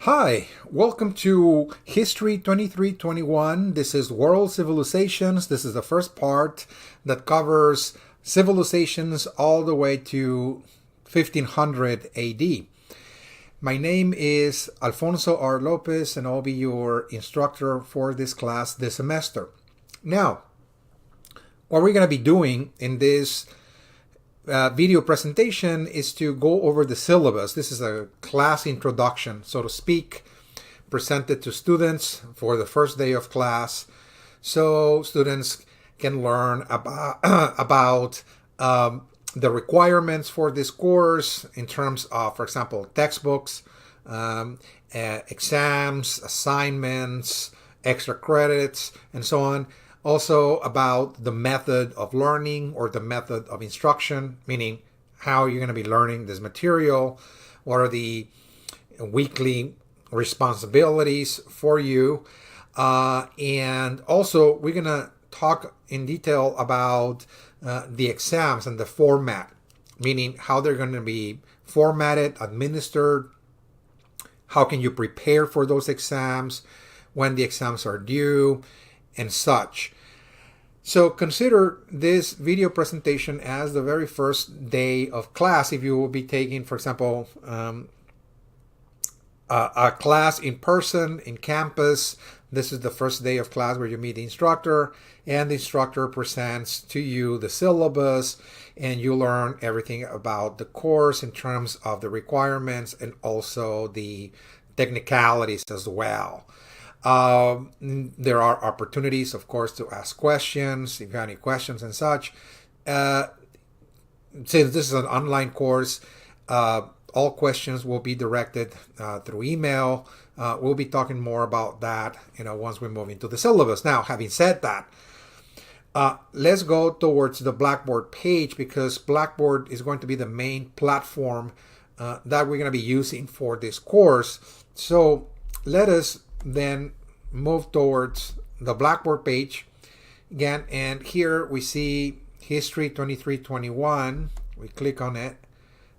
Hi, welcome to History 2321. This is World Civilizations. This is the first part that covers civilizations all the way to 1500 AD. My name is Alfonso R. Lopez, and I'll be your instructor for this class this semester. Now, what we're going to be doing in this video presentation is to go over the syllabus. This is a class introduction, so to speak, presented to students for the first day of class, so students can learn about the requirements for this course in terms of, for example, textbooks, exams, assignments, extra credits, and so on. Also about the method of learning or the method of instruction, meaning how you're going to be learning this material, what are the weekly responsibilities for you, and also we're going to talk in detail about the exams and the format, meaning how they're going to be formatted, administered, how can you prepare for those exams, when the exams are due, and such. So consider this video presentation as the very first day of class. If you will be taking, for example, a class in person, in campus, this is the first day of class where you meet the instructor, and the instructor presents to you the syllabus, and you learn everything about the course in terms of the requirements and also the technicalities as well. There are opportunities, of course, to ask questions if you have any questions and such. Since this is an online course, all questions will be directed through email. We'll be talking more about that, once we move into the syllabus. Now, having said that, let's go towards the Blackboard page, because Blackboard is going to be the main platform that we're going to be using for this course. So let us then move towards the Blackboard page again, and here we see History 2321. We click on it.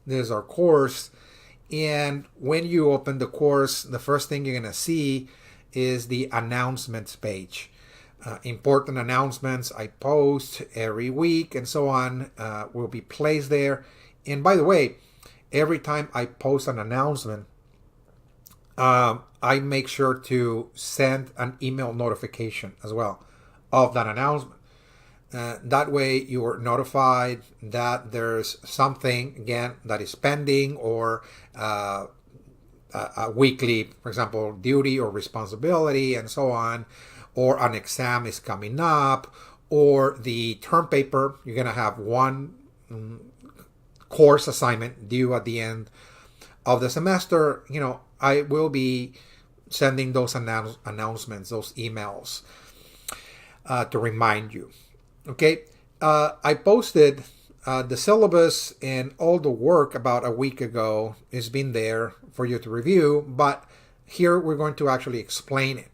There's our course, and when you open the course, the first thing you're going to see is the announcements page. Important announcements I post every week and so on will be placed there. And by the way, every time I post an announcement, I make sure to send an email notification as well of that announcement. That way you are notified that there's something, again, that is pending, or a weekly, for example, duty or responsibility and so on, or an exam is coming up, or the term paper, you're going to have one course assignment due at the end of the semester. I will be sending those announcements, those emails, to remind you. Okay, I posted the syllabus and all the work about a week ago. It's been there for you to review, but here we're going to actually explain it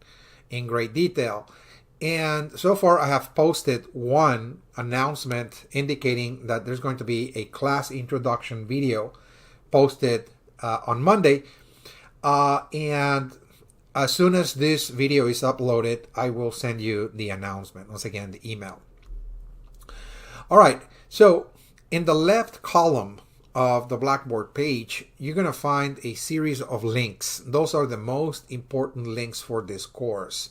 in great detail. And so far I have posted one announcement indicating that there's going to be a class introduction video posted on Monday. And as soon as this video is uploaded, I will send you the announcement. Once again, the email. All right. So in the left column of the Blackboard page, you're going to find a series of links. Those are the most important links for this course.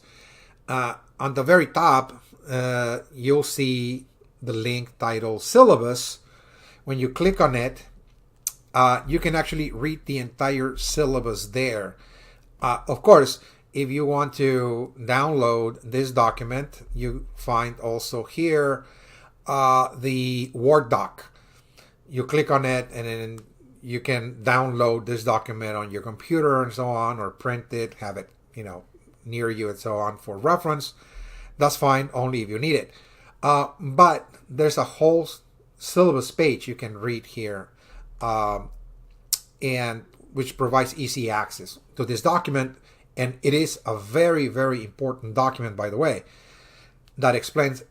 On the very top, you'll see the link titled Syllabus. When you click on it, you can actually read the entire syllabus there. Of course, if you want to download this document, you find also here the Word doc. You click on it, and then you can download this document on your computer and so on, or print it, have it, near you and so on for reference. That's fine, only if you need it. But there's a whole syllabus page you can read here, and which provides easy access to this document. And it is a very, very important document, by the way, that explains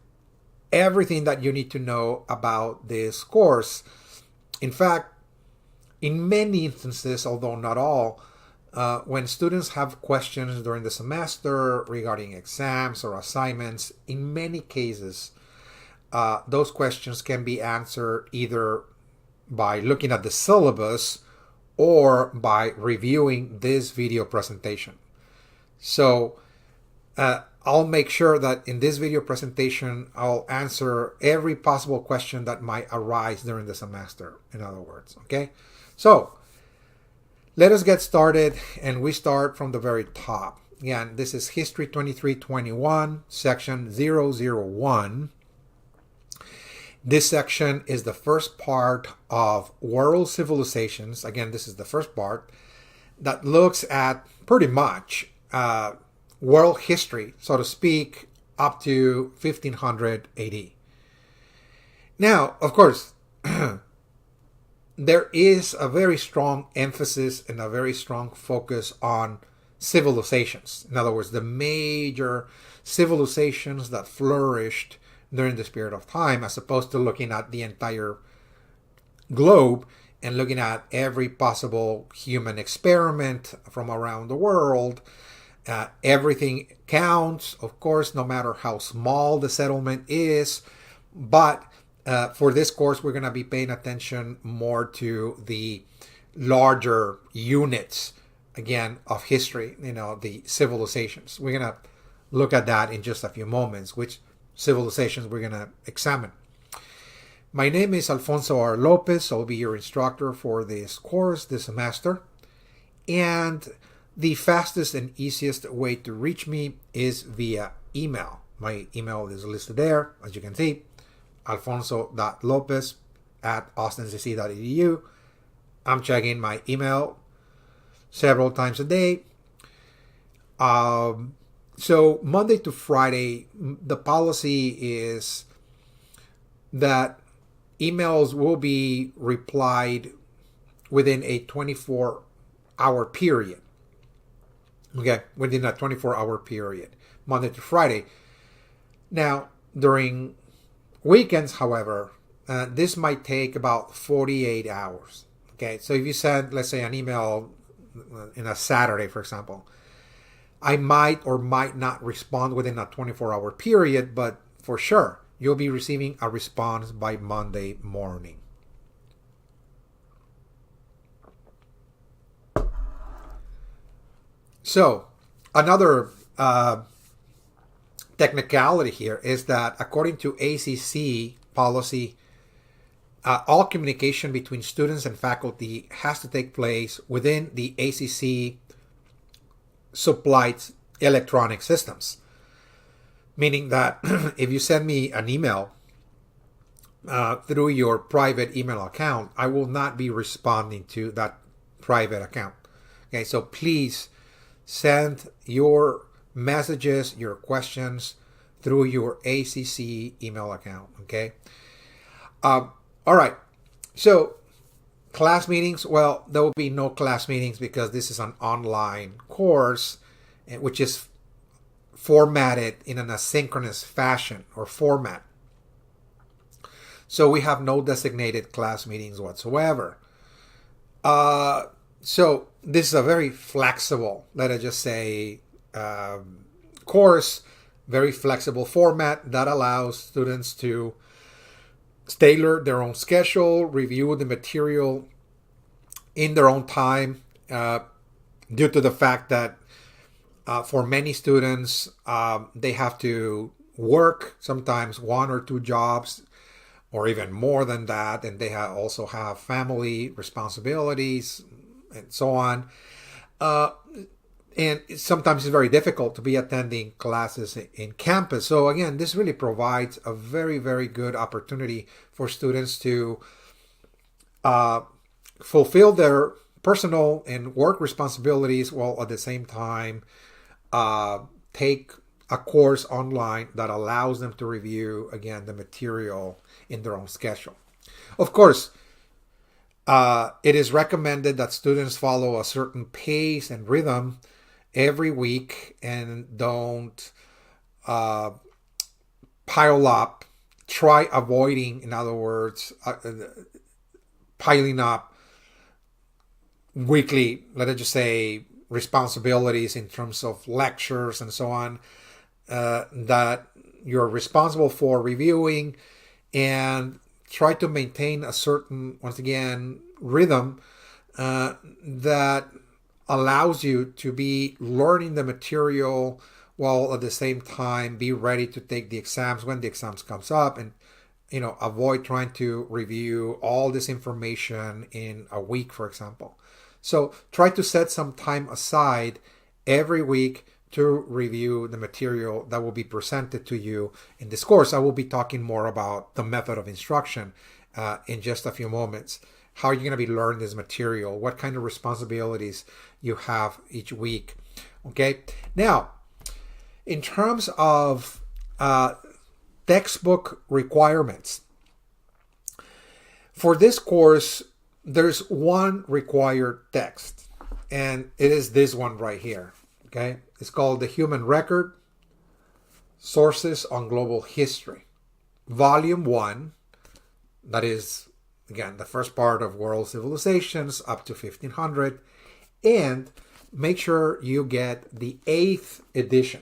everything that you need to know about this course. In fact, in many instances, although not all, When students have questions during the semester regarding exams or assignments, in many cases, those questions can be answered either by looking at the syllabus or by reviewing this video presentation. So I'll make sure that in this video presentation, I'll answer every possible question that might arise during the semester, in other words, okay? So let us get started, and we start from the very top. Again, this is History 2321, section 001. This section is the first part of World Civilizations. Again, this is the first part that looks at pretty much world history, so to speak, up to 1500 AD. Now, of course, there is a very strong emphasis and a very strong focus on civilizations. In other words, the major civilizations that flourished during this period of time, as opposed to looking at the entire globe and looking at every possible human experiment from around the world. Everything counts, of course, no matter how small the settlement is. But for this course, we're going to be paying attention more to the larger units, again, of history, the civilizations. We're going to look at that in just a few moments, which civilizations we're going to examine. My name is Alfonso R. Lopez. I'll be your instructor for this course this semester. And the fastest and easiest way to reach me is via email. My email is listed there, as you can see, alfonso.lopez@austincc.edu. I'm checking my email several times a day. So Monday to Friday, the policy is that emails will be replied within a 24-hour period. Okay, within a 24-hour period, Monday to Friday. Now, during weekends, however, this might take about 48 hours. Okay, so if you send, let's say, an email in a Saturday, for example, I might or might not respond within a 24-hour period, but for sure, you'll be receiving a response by Monday morning. So, another technicality here is that according to ACC policy, all communication between students and faculty has to take place within the ACC supplied electronic systems. Meaning that if you send me an email through your private email account, I will not be responding to that private account. Okay, so please send your messages, your questions through your ACC email account. Okay. All right. So class meetings. Well, there will be no class meetings because this is an online course, which is formatted in an asynchronous fashion or format. So we have no designated class meetings whatsoever. So this is a very flexible, let us just say, course, very flexible format that allows students to tailor their own schedule, review the material in their own time, due to the fact that for many students, they have to work sometimes 1 or 2 jobs or even more than that, and they also have family responsibilities and so on. And sometimes it's very difficult to be attending classes in campus. So again, this really provides a very, very good opportunity for students to fulfill their personal and work responsibilities while at the same time take a course online that allows them to review, again, the material in their own schedule. Of course, it is recommended that students follow a certain pace and rhythm every week and don't pile up. Try avoiding, in other words, piling up weekly, let us just say, responsibilities in terms of lectures and so on that you're responsible for reviewing, and try to maintain a certain, once again, rhythm that allows you to be learning the material while at the same time be ready to take the exams when the exams comes up, and avoid trying to review all this information in a week, for example. So try to set some time aside every week to review the material that will be presented to you in this course. I will be talking more about the method of instruction in just a few moments. How are you going to be learning this material? What kind of responsibilities you have each week? Okay. Now, in terms of textbook requirements, for this course, there's one required text, and it is this one right here. Okay. It's called The Human Record, Sources on Global History, Volume 1. That is, again, the first part of World Civilizations up to 1500. And make sure you get the 8th edition.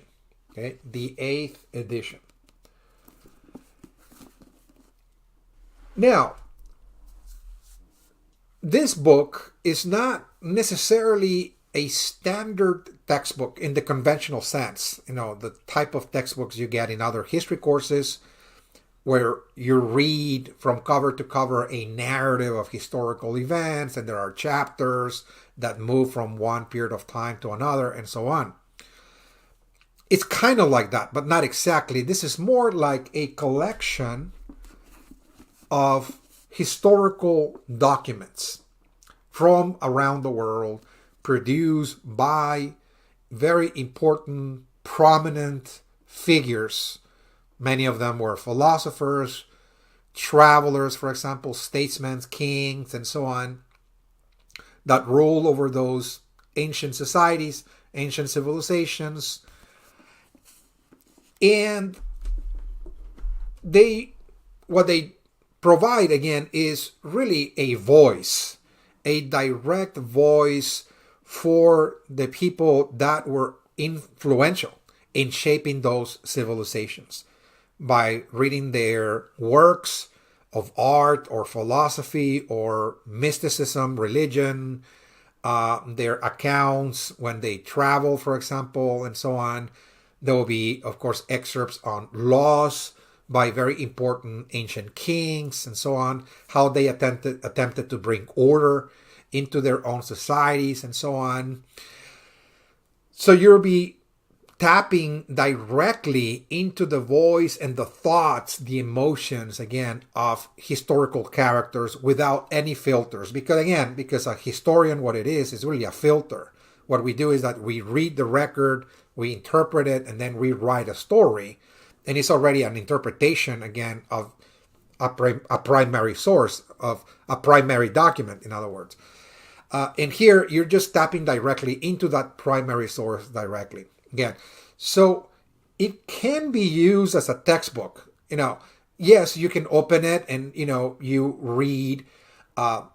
Okay, the 8th edition. Now, this book is not necessarily a standard textbook in the conventional sense, the type of textbooks you get in other history courses where you read from cover to cover a narrative of historical events, and there are chapters that move from one period of time to another and so on. It's kind of like that, but not exactly. This is more like a collection of historical documents from around the world, produced by very important, prominent figures. Many of them were philosophers, travelers, for example, statesmen, kings, and so on, that ruled over those ancient societies, ancient civilizations. And what they provide, again, is really a voice, a direct voice for the people that were influential in shaping those civilizations by reading their works of art or philosophy or mysticism, religion, their accounts when they travel, for example, and so on. There will be, of course, excerpts on laws by very important ancient kings and so on, how they attempted to bring order into their own societies and so on. So you'll be tapping directly into the voice and the thoughts, the emotions, again, of historical characters without any filters. Because a historian, what it is really a filter. What we do is that we read the record, we interpret it, and then we write a story. And it's already an interpretation, again, of a primary source, of a primary document, in other words. And here, you're just tapping directly into that primary source directly. Again, so it can be used as a textbook. Yes, you can open it and, you read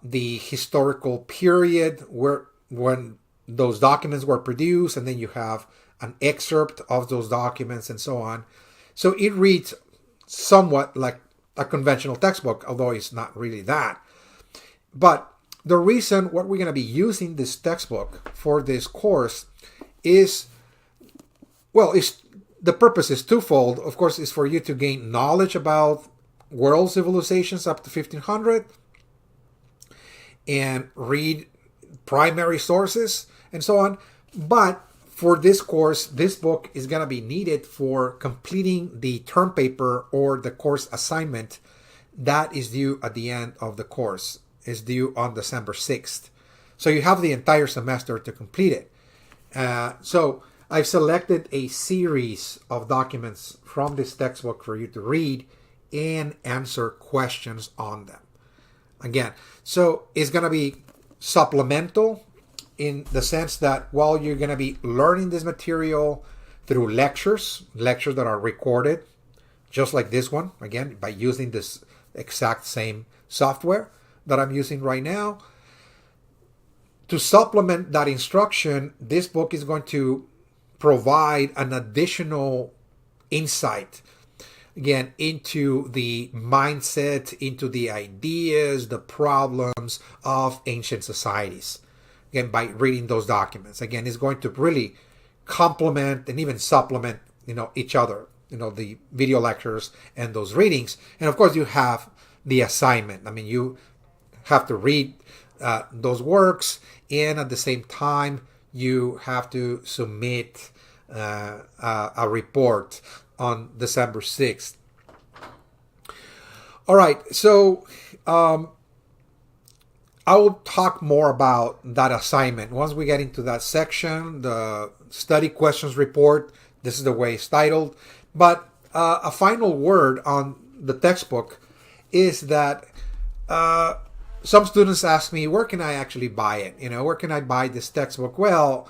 the historical period when those documents were produced, and then you have an excerpt of those documents and so on. So it reads somewhat like a conventional textbook, although it's not really that. But the reason what we're going to be using this textbook for this course is, the purpose is twofold. Of course, is for you to gain knowledge about world civilizations up to 1500 and read primary sources and so on. But for this course, this book is going to be needed for completing the term paper or the course assignment that is due at the end of the course. Is due on December 6th. So you have the entire semester to complete it. So I've selected a series of documents from this textbook for you to read and answer questions on them. Again, so it's going to be supplemental in the sense that while you're going to be learning this material through lectures that are recorded, just like this one, again, by using this exact same software that I'm using right now, To supplement that instruction, this book is going to provide an additional insight, again, into the mindset, into the ideas, the problems of ancient societies. Again, by reading those documents, again, it's going to really complement and even supplement, each other. The video lectures and those readings, and of course, you have the assignment. I mean, you have to read those works, and at the same time, you have to submit a report on December 6th. All right, so I will talk more about that assignment once we get into that section, the study questions report. This is the way it's titled. But a final word on the textbook is that some students ask me, where can I actually buy it? Where can I buy this textbook? Well,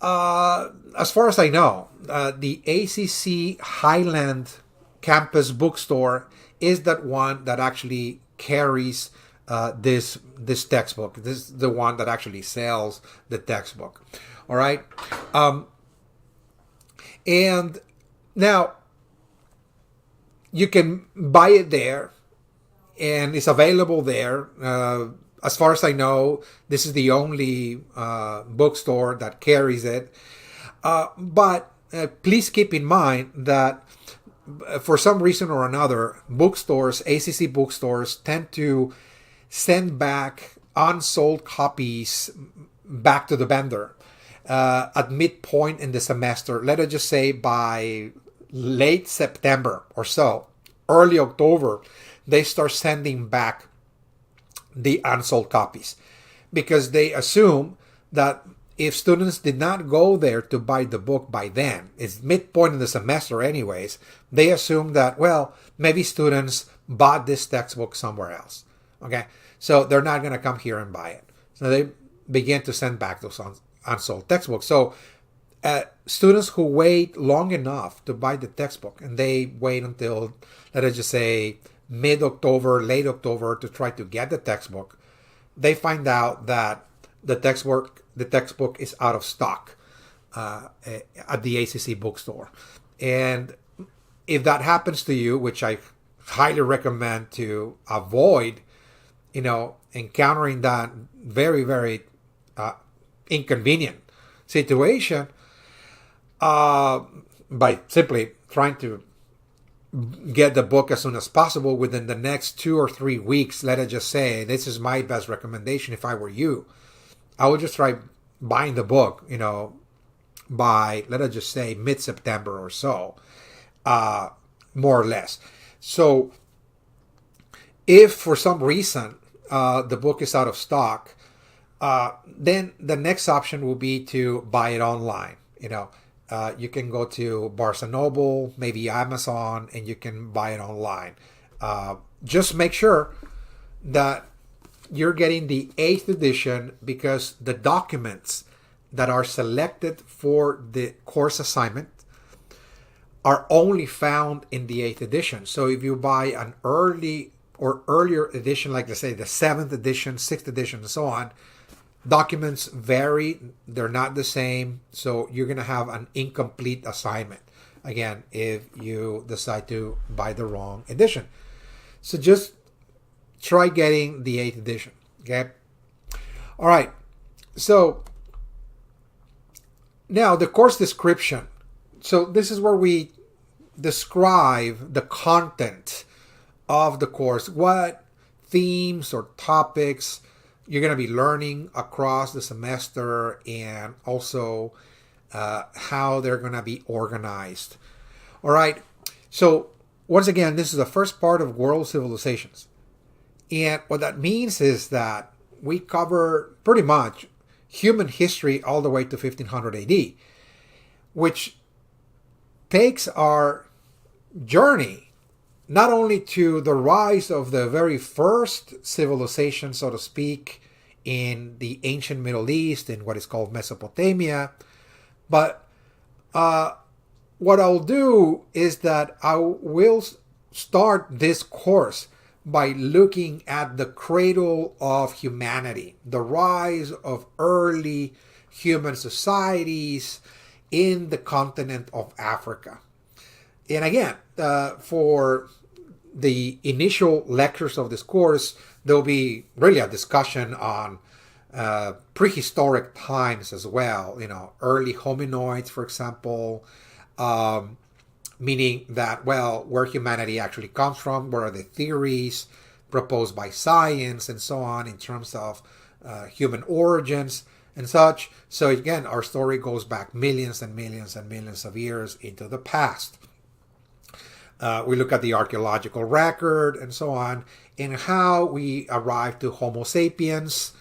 as far as I know, the ACC Highland Campus Bookstore is that one that actually carries this textbook. This is the one that actually sells the textbook. All right. And now you can buy it there, and it's available there. As far as I know, this is the only bookstore that carries it. But please keep in mind that for some reason or another, bookstores, ACC bookstores, tend to send back unsold copies back to the vendor at midpoint in the semester. Let us just say by late September or so, early October, they start sending back the unsold copies, because they assume that if students did not go there to buy the book by then, it's midpoint in the semester anyways, they assume that, well, maybe students bought this textbook somewhere else. Okay, so they're not going to come here and buy it. So they begin to send back those unsold textbooks. So students who wait long enough to buy the textbook, and they wait until, let us just say, mid-October, late October to try to get the textbook, they find out that the textbook is out of stock at the ACC bookstore. And if that happens to you, which I highly recommend to avoid, encountering that very, very inconvenient situation, by simply trying to get the book as soon as possible within the next 2 or 3 weeks, let us just say, this is my best recommendation if I were you. I would just try buying the book, by, let us just say, mid-September or so, more or less. So if for some reason the book is out of stock, then the next option will be to buy it online. You can go to Barnes & Noble, maybe Amazon, and you can buy it online. Just make sure that you're getting the 8th edition, because the documents that are selected for the course assignment are only found in the 8th edition. So if you buy an early or earlier edition, like let's say the 7th edition, 6th edition, and so on, documents vary. They're not the same. So you're going to have an incomplete assignment, again, if you decide to buy the wrong edition. So just try getting the 8th edition. Okay. All right. So now the course description. So this is where we describe the content of the course, what themes or topics you're going to be learning across the semester, and also how they're going to be organized. All right. So once again, this is the first part of World Civilizations. And what that means is that we cover pretty much human history all the way to 1500 AD, which takes our journey not only to the rise of the very first civilization, so to speak, in the ancient Middle East, in what is called Mesopotamia, but what I'll do is that I will start this course by looking at the cradle of humanity, the rise of early human societies in the continent of Africa. And again, for the initial lectures of this course, there'll be really a discussion on prehistoric times as well. Early hominoids, for example, meaning that, well, where humanity actually comes from, what are the theories proposed by science, and so on in terms of human origins and such. So again, our story goes back millions and millions and millions of years into the past. We look at the archaeological record and so on, and how we arrived to Homo sapiens.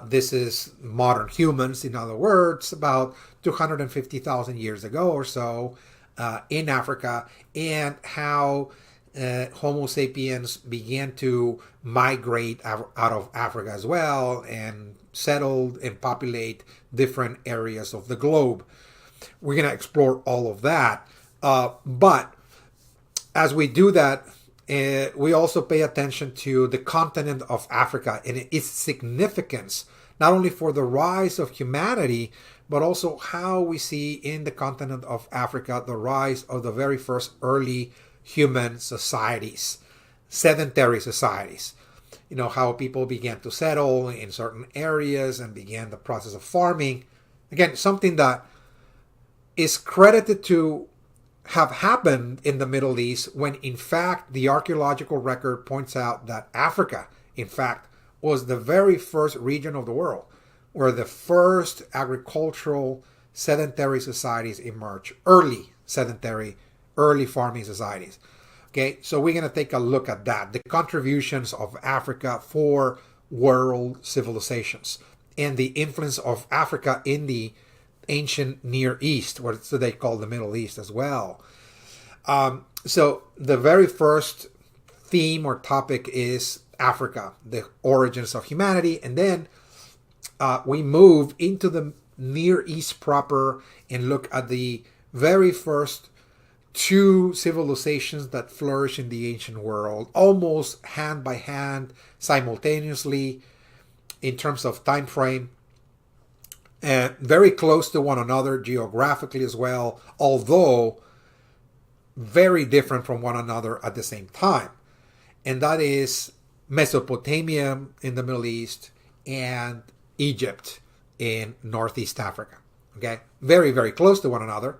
This is modern humans, in other words, about 250,000 years ago or so in Africa, and how Homo sapiens began to migrate out of Africa as well and settled and populate different areas of the globe. We're going to explore all of that. But as we do that, we also pay attention to the continent of Africa and its significance, not only for the rise of humanity, but also how we see in the continent of Africa the rise of the very first early human societies, sedentary societies. How people began to settle in certain areas and began the process of farming. Again, something that is credited to have happened in the Middle East, when in fact the archaeological record points out that Africa, in fact, was the very first region of the world where the first agricultural sedentary societies emerged. Early sedentary, early farming societies. Okay, so we're going to take a look at that, the contributions of Africa for world civilizations, and the influence of Africa in the ancient Near East, what they call the Middle East as well. So the very first theme or topic is Africa, the origins of humanity, and then we move into the Near East proper and look at the very first two civilizations that flourish in the ancient world, almost hand by hand, simultaneously in terms of time frame, and very close to one another geographically as well, although very different from one another at the same time. And that is Mesopotamia in the Middle East and Egypt in Northeast Africa. Okay, very, very close to one another,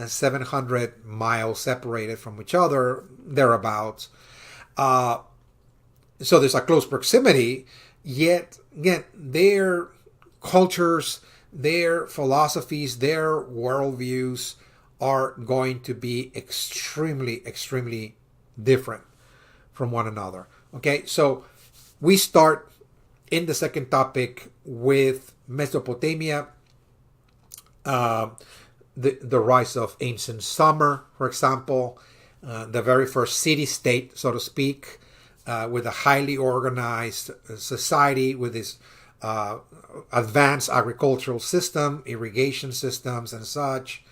700 miles separated from each other, thereabouts. So there's a close proximity, yet again, their cultures, their philosophies, their worldviews are going to be extremely, extremely different from one another. Okay, so we start in the second topic with Mesopotamia, the rise of ancient Sumer, for example, the very first city-state, so to speak, with a highly organized society with this advanced agricultural system, irrigation systems and such,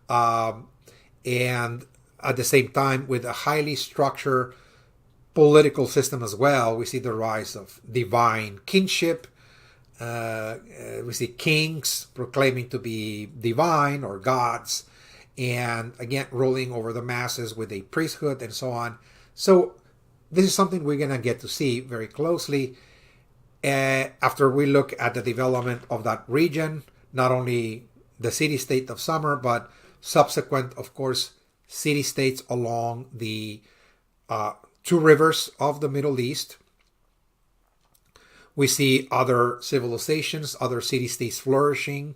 and at the same time with a highly structured political system as well. We see the rise of divine kingship. We see kings proclaiming to be divine or gods, and again ruling over the masses with a priesthood and so on. So this is something we're going to get to see very closely after we look at the development of that region, not only the city-state of Sumer, but subsequent, of course, city-states along the two rivers of the Middle East. We see other civilizations, other city-states flourishing,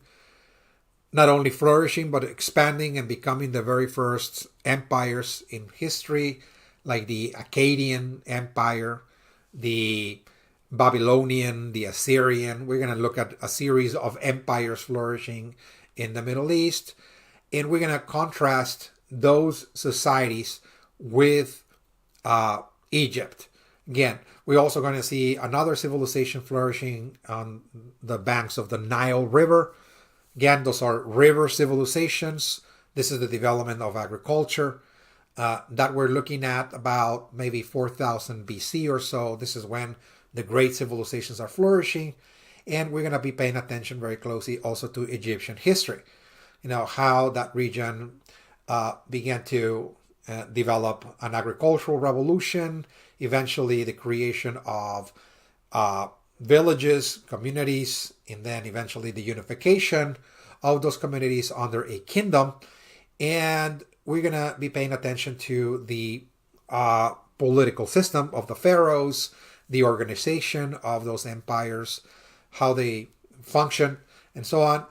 not only flourishing, but expanding and becoming the very first empires in history, like the Akkadian Empire, the Babylonian, the Assyrian. We're going to look at a series of empires flourishing in the Middle East, and we're going to contrast those societies with Egypt. Again, we're also going to see another civilization flourishing on the banks of the Nile River. Again, those are river civilizations. This is the development of agriculture. that we're looking at about maybe 4000 BC or so. This is when the great civilizations are flourishing. And we're going to be paying attention very closely also to Egyptian history. How that region began to develop an agricultural revolution, eventually the creation of villages, communities, and then eventually the unification of those communities under a kingdom. And we're going to be paying attention to the political system of the pharaohs, the organization of those empires, how they function, and so on.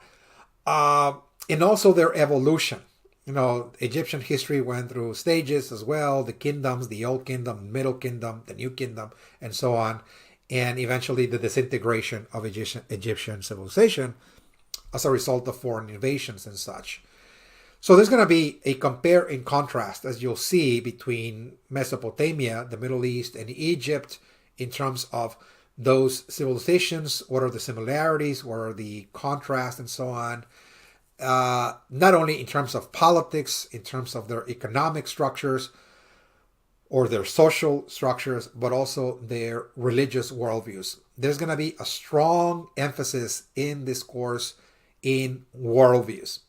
And also their evolution. Egyptian history went through stages as well, the kingdoms, the old kingdom, middle kingdom, the new kingdom, and so on. And eventually the disintegration of Egyptian civilization as a result of foreign invasions and such. So there's going to be a compare and contrast, as you'll see, between Mesopotamia, the Middle East, and Egypt in terms of those civilizations. What are the similarities? What are the contrasts, and so on? Not only in terms of politics, in terms of their economic structures or their social structures, but also their religious worldviews. There's going to be a strong emphasis in this course in worldviews.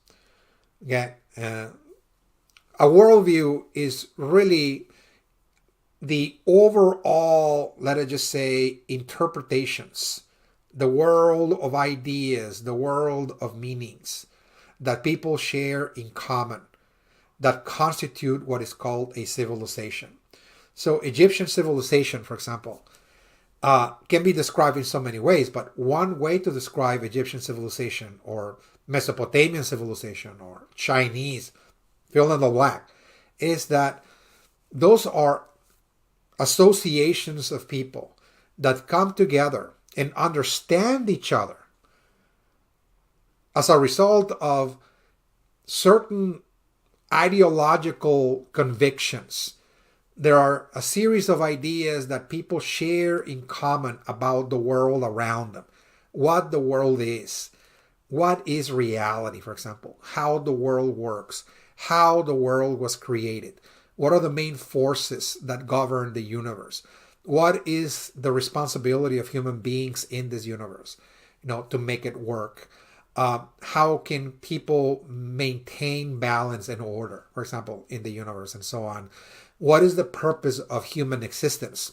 Okay, a worldview is really the overall, let us just say, interpretations, the world of ideas, the world of meanings that people share in common that constitute what is called a civilization. So Egyptian civilization, for example, can be described in so many ways, but one way to describe Egyptian civilization or Mesopotamian civilization or Chinese, fill in the blank, is that those are associations of people that come together and understand each other as a result of certain ideological convictions. There are a series of ideas that people share in common about the world around them, what the world is, what is reality, for example, how the world works, how the world was created, what are the main forces that govern the universe, what is the responsibility of human beings in this universe, to make it work. How can people maintain balance and order, for example, in the universe, and so on? What is the purpose of human existence?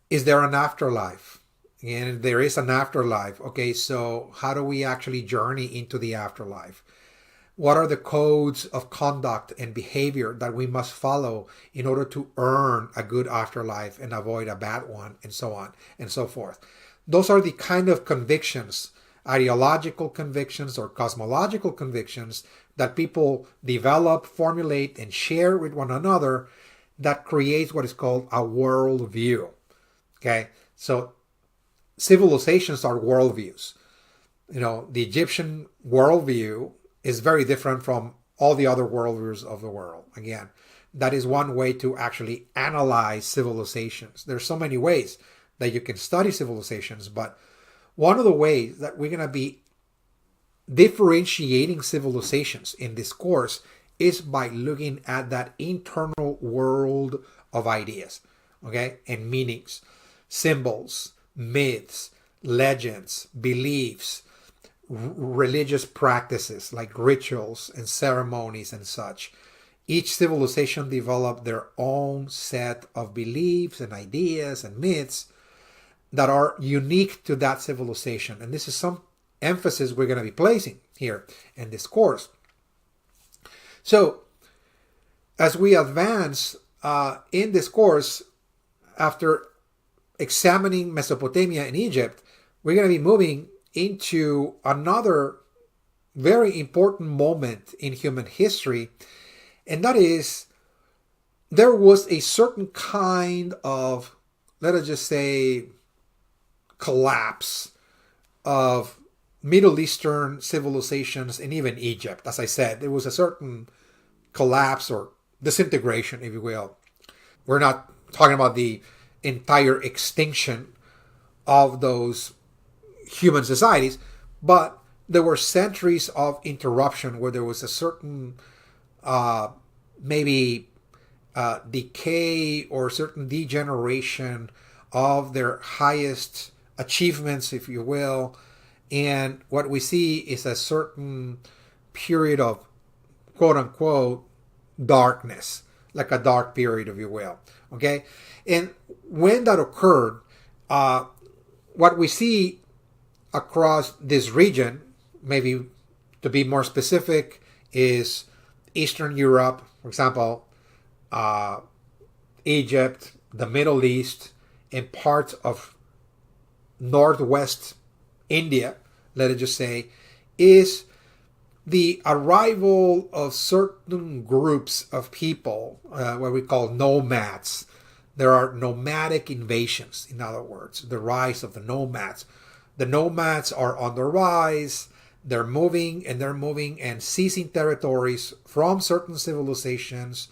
Is there an afterlife? And there is an afterlife. Okay, so how do we actually journey into the afterlife? What are the codes of conduct and behavior that we must follow in order to earn a good afterlife and avoid a bad one, and so on and so forth? Those are the kind of convictions, ideological convictions or cosmological convictions that people develop, formulate, and share with one another that creates what is called a worldview. Okay, so civilizations are worldviews. The Egyptian worldview is very different from all the other worldviews of the world. Again, that is one way to actually analyze civilizations. There's so many ways that you can study civilizations, but one of the ways that we're going to be differentiating civilizations in this course is by looking at that internal world of ideas, okay, and meanings, symbols, myths, legends, beliefs, religious practices like rituals and ceremonies and such. Each civilization developed their own set of beliefs and ideas and myths that are unique to that civilization. And this is some emphasis we're going to be placing here in this course. So, as we advance in this course, after examining Mesopotamia and Egypt, we're going to be moving into another very important moment in human history, and that is there was a certain kind of, let us just say, collapse of Middle Eastern civilizations and even Egypt. As I said, there was a certain collapse or disintegration, if you will. We're not talking about the entire extinction of those human societies, but there were centuries of interruption where there was a certain maybe decay or certain degeneration of their highest achievements, if you will. And what we see is a certain period of quote unquote darkness, like a dark period, if you will. Okay. And when that occurred, what we see across this region, maybe to be more specific, is Eastern Europe, for example, Egypt, the Middle East, and parts of Northwest India, let us just say, is the arrival of certain groups of people, what we call nomads. There are nomadic invasions, in other words, the rise of the nomads. The nomads are on the rise. They're moving and seizing territories from certain civilizations.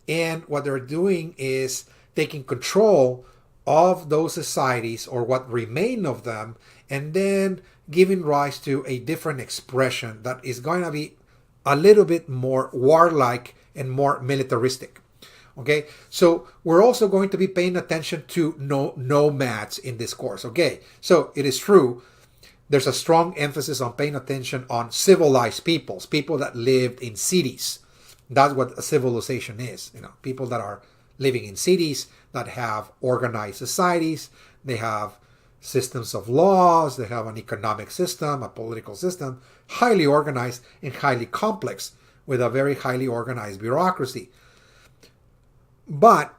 And what they're doing is taking control of those societies, or what remain of them, and then giving rise to a different expression that is going to be a little bit more warlike and more militaristic. Okay, so we're also going to be paying attention to nomads in this course. Okay, so it is true, there's a strong emphasis on paying attention on civilized peoples, people that lived in cities. That's what a civilization is. People that are living in cities, that have organized societies, they have systems of laws, they have an economic system, a political system, highly organized and highly complex, with a very highly organized bureaucracy. But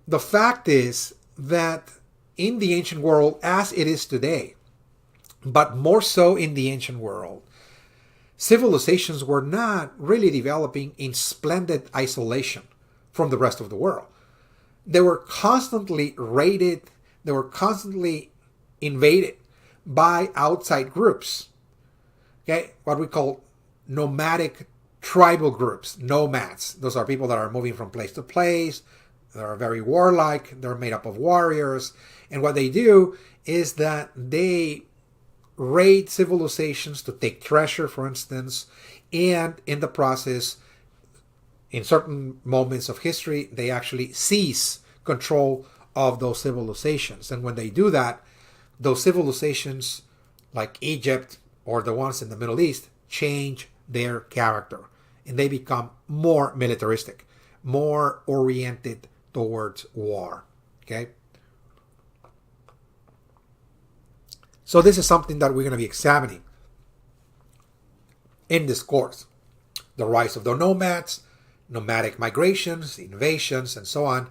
the fact is that in the ancient world, as it is today, but more so in the ancient world, civilizations were not really developing in splendid isolation from the rest of the world. They were constantly raided, they were constantly invaded by outside groups. Okay, what we call nomadic tribal groups, nomads. Those are people that are moving from place to place. They are very warlike. They're made up of warriors. And what they do is that they raid civilizations to take treasure, for instance, and in the process, in certain moments of history, they actually seize control of those civilizations. And when they do that, those civilizations, like Egypt or the ones in the Middle East, change their character. And they become more militaristic, more oriented towards war. Okay? So this is something that we're going to be examining in this course. The rise of the nomads, nomadic migrations, invasions, and so on.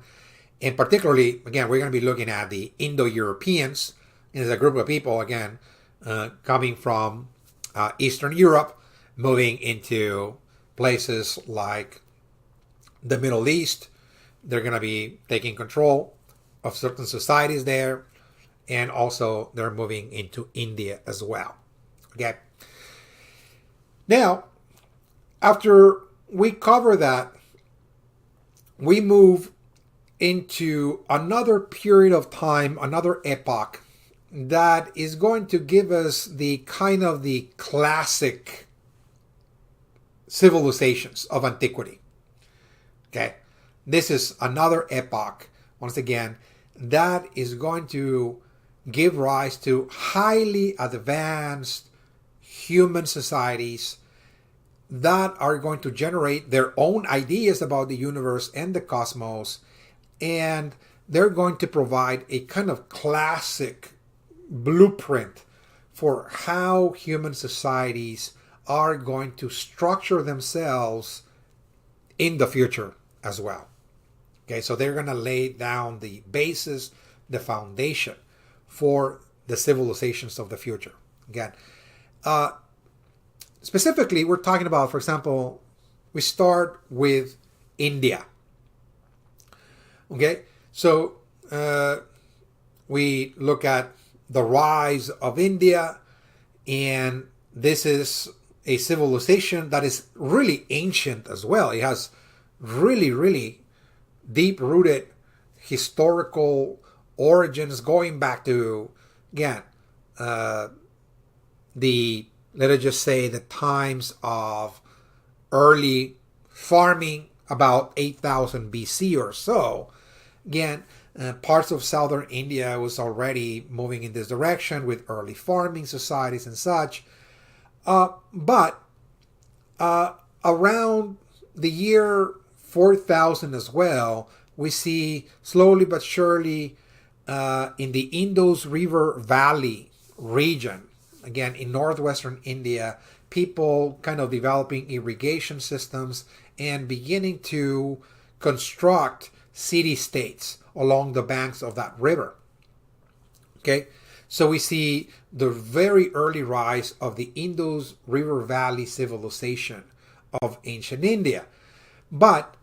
And particularly, again, we're going to be looking at the Indo-Europeans. And it's a group of people, again, coming from Eastern Europe, moving into places like the Middle East. They're going to be taking control of certain societies there. And also they're moving into India as well. Okay. Now, after we cover that, we move into another period of time, another epoch that is going to give us the kind of the classic civilizations of antiquity. Okay. This is another epoch, once again, that is going to give rise to highly advanced human societies that are going to generate their own ideas about the universe and the cosmos, and they're going to provide a kind of classic blueprint for how human societies are going to structure themselves in the future as well. Okay, so they're going to lay down the basis, the foundation for the civilizations of the future. Again, specifically, we're talking about, for example, we start with India. Okay, so we look at the rise of India, and this is a civilization that is really ancient as well. It has really, really deep-rooted historical origins going back to, again, let us just say the times of early farming about 8,000 BC or so. Again, parts of southern India was already moving in this direction with early farming societies and such. But around the year 4000 as well, we see slowly but surely in the Indus River Valley region, again in northwestern India, people kind of developing irrigation systems and beginning to construct city-states along the banks of that river. Okay, so we see the very early rise of the Indus River Valley civilization of ancient India. But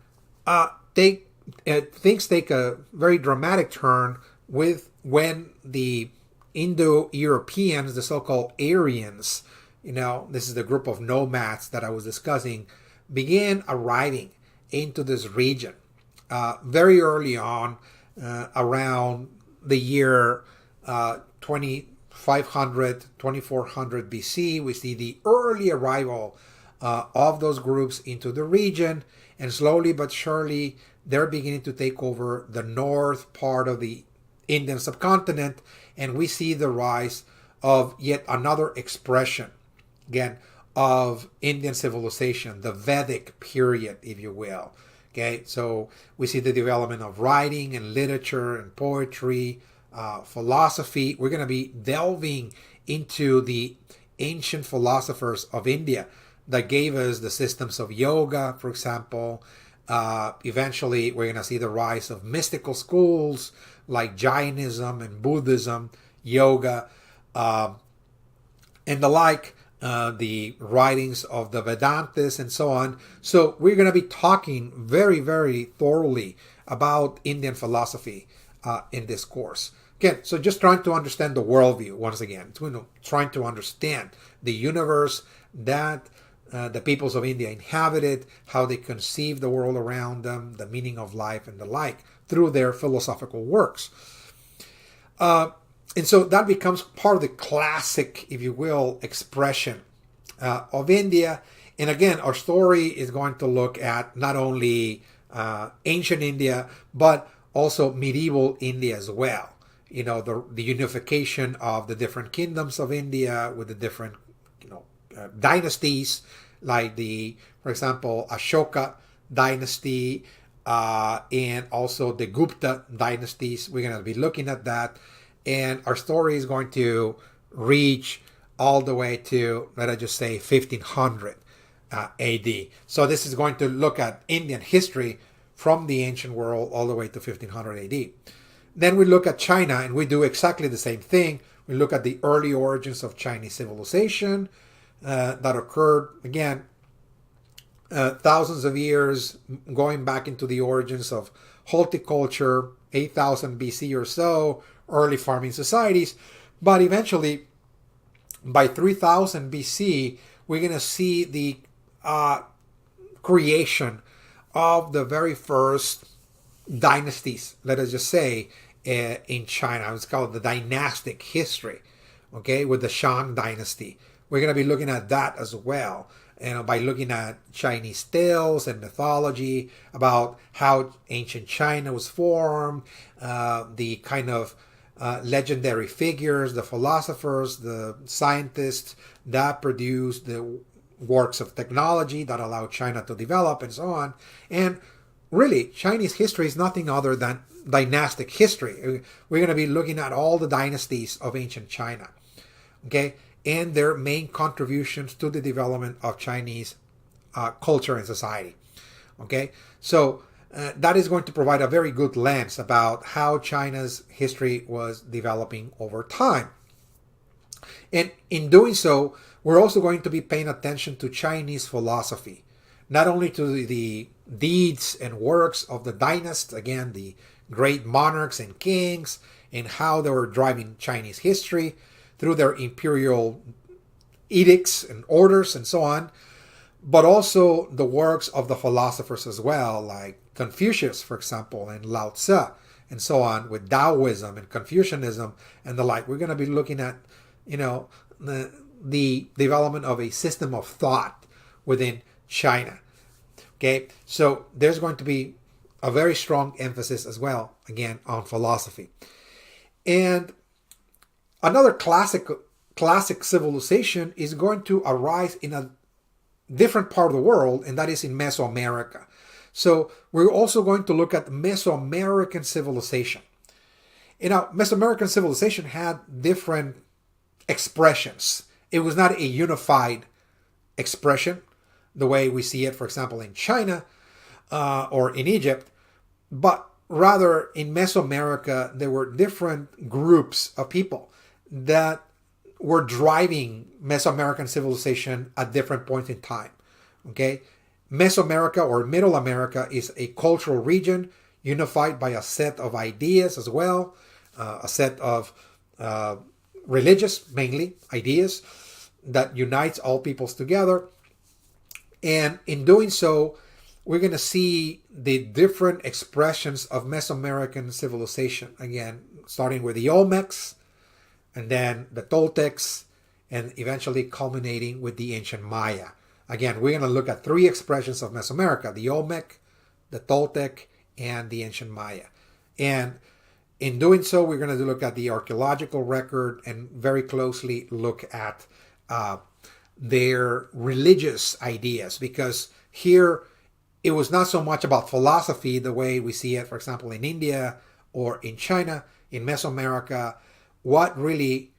things take a very dramatic turn with when the Indo-Europeans, the so-called Aryans, this is the group of nomads that I was discussing, began arriving into this region very early on, around the year 2500, 2400 BC. We see the early arrival of those groups into the region, and slowly but surely they're beginning to take over the north part of the Indian subcontinent, and we see the rise of yet another expression, again, of Indian civilization, the Vedic period, if you will. Okay, so we see the development of writing and literature and poetry, philosophy. We're going to be delving into the ancient philosophers of India that gave us the systems of yoga, for example. Eventually, we're going to see the rise of mystical schools like Jainism and Buddhism, yoga, and the like. The writings of the Vedantas and so on. So we're going to be talking very, very thoroughly about Indian philosophy in this course. Again, so just trying to understand the worldview once again, trying to understand the universe that the peoples of India inhabited, how they conceived the world around them, the meaning of life and the like through their philosophical works. And so that becomes part of the classic, if you will, expression of India. And again, our story is going to look at not only ancient India, but also medieval India as well. The unification of the different kingdoms of India with the different, dynasties, like for example, Ashoka dynasty, and also the Gupta dynasties. We're going to be looking at that. And our story is going to reach all the way to, let us just say, 1500 AD. So this is going to look at Indian history from the ancient world all the way to 1500 AD. Then we look at China, and we do exactly the same thing. We look at the early origins of Chinese civilization that occurred, again, thousands of years, going back into the origins of horticulture, 8000 BC or so, early farming societies. But eventually, by 3000 BC, we're going to see the creation of the very first dynasties, let us just say, in China. It's called the dynastic history, okay, with the Shang dynasty. We're going to be looking at that as well, by looking at Chinese tales and mythology about how ancient China was formed, the kind of legendary figures, the philosophers, the scientists that produced the works of technology that allowed China to develop, and so on. And really, Chinese history is nothing other than dynastic history. We're going to be looking at all the dynasties of ancient China, okay, and their main contributions to the development of Chinese culture and society. Okay, so that is going to provide a very good lens about how China's history was developing over time. And in doing so, we're also going to be paying attention to Chinese philosophy, not only to the deeds and works of the dynasts, again, the great monarchs and kings, and how they were driving Chinese history through their imperial edicts and orders and so on, but also the works of the philosophers as well, like Confucius, for example, and Lao Tzu, and so on, with Taoism and Confucianism and the like. We're going to be looking at, the development of a system of thought within China. Okay, so there's going to be a very strong emphasis as well, again, on philosophy. And another classic civilization is going to arise in a different part of the world, and that is in Mesoamerica. So we're also going to look at Mesoamerican civilization. You know, Mesoamerican civilization had different expressions. It was not a unified expression the way we see it, for example, in China or in Egypt, but rather in Mesoamerica, there were different groups of people that were driving Mesoamerican civilization at different points in time. Okay, Mesoamerica or Middle America is a cultural region unified by a set of ideas as well, a set of religious, mainly, ideas that unites all peoples together. And in doing so, we're going to see the different expressions of Mesoamerican civilization. Again, starting with the Olmecs, and then the Toltecs, and eventually culminating with the ancient Maya. Again, we're going to look at three expressions of Mesoamerica: the Olmec, the Toltec, and the ancient Maya. And in doing so, we're going to look at the archaeological record and very closely look at their religious ideas, because here it was not so much about philosophy the way we see it, for example, in India or in China. In Mesoamerica, what really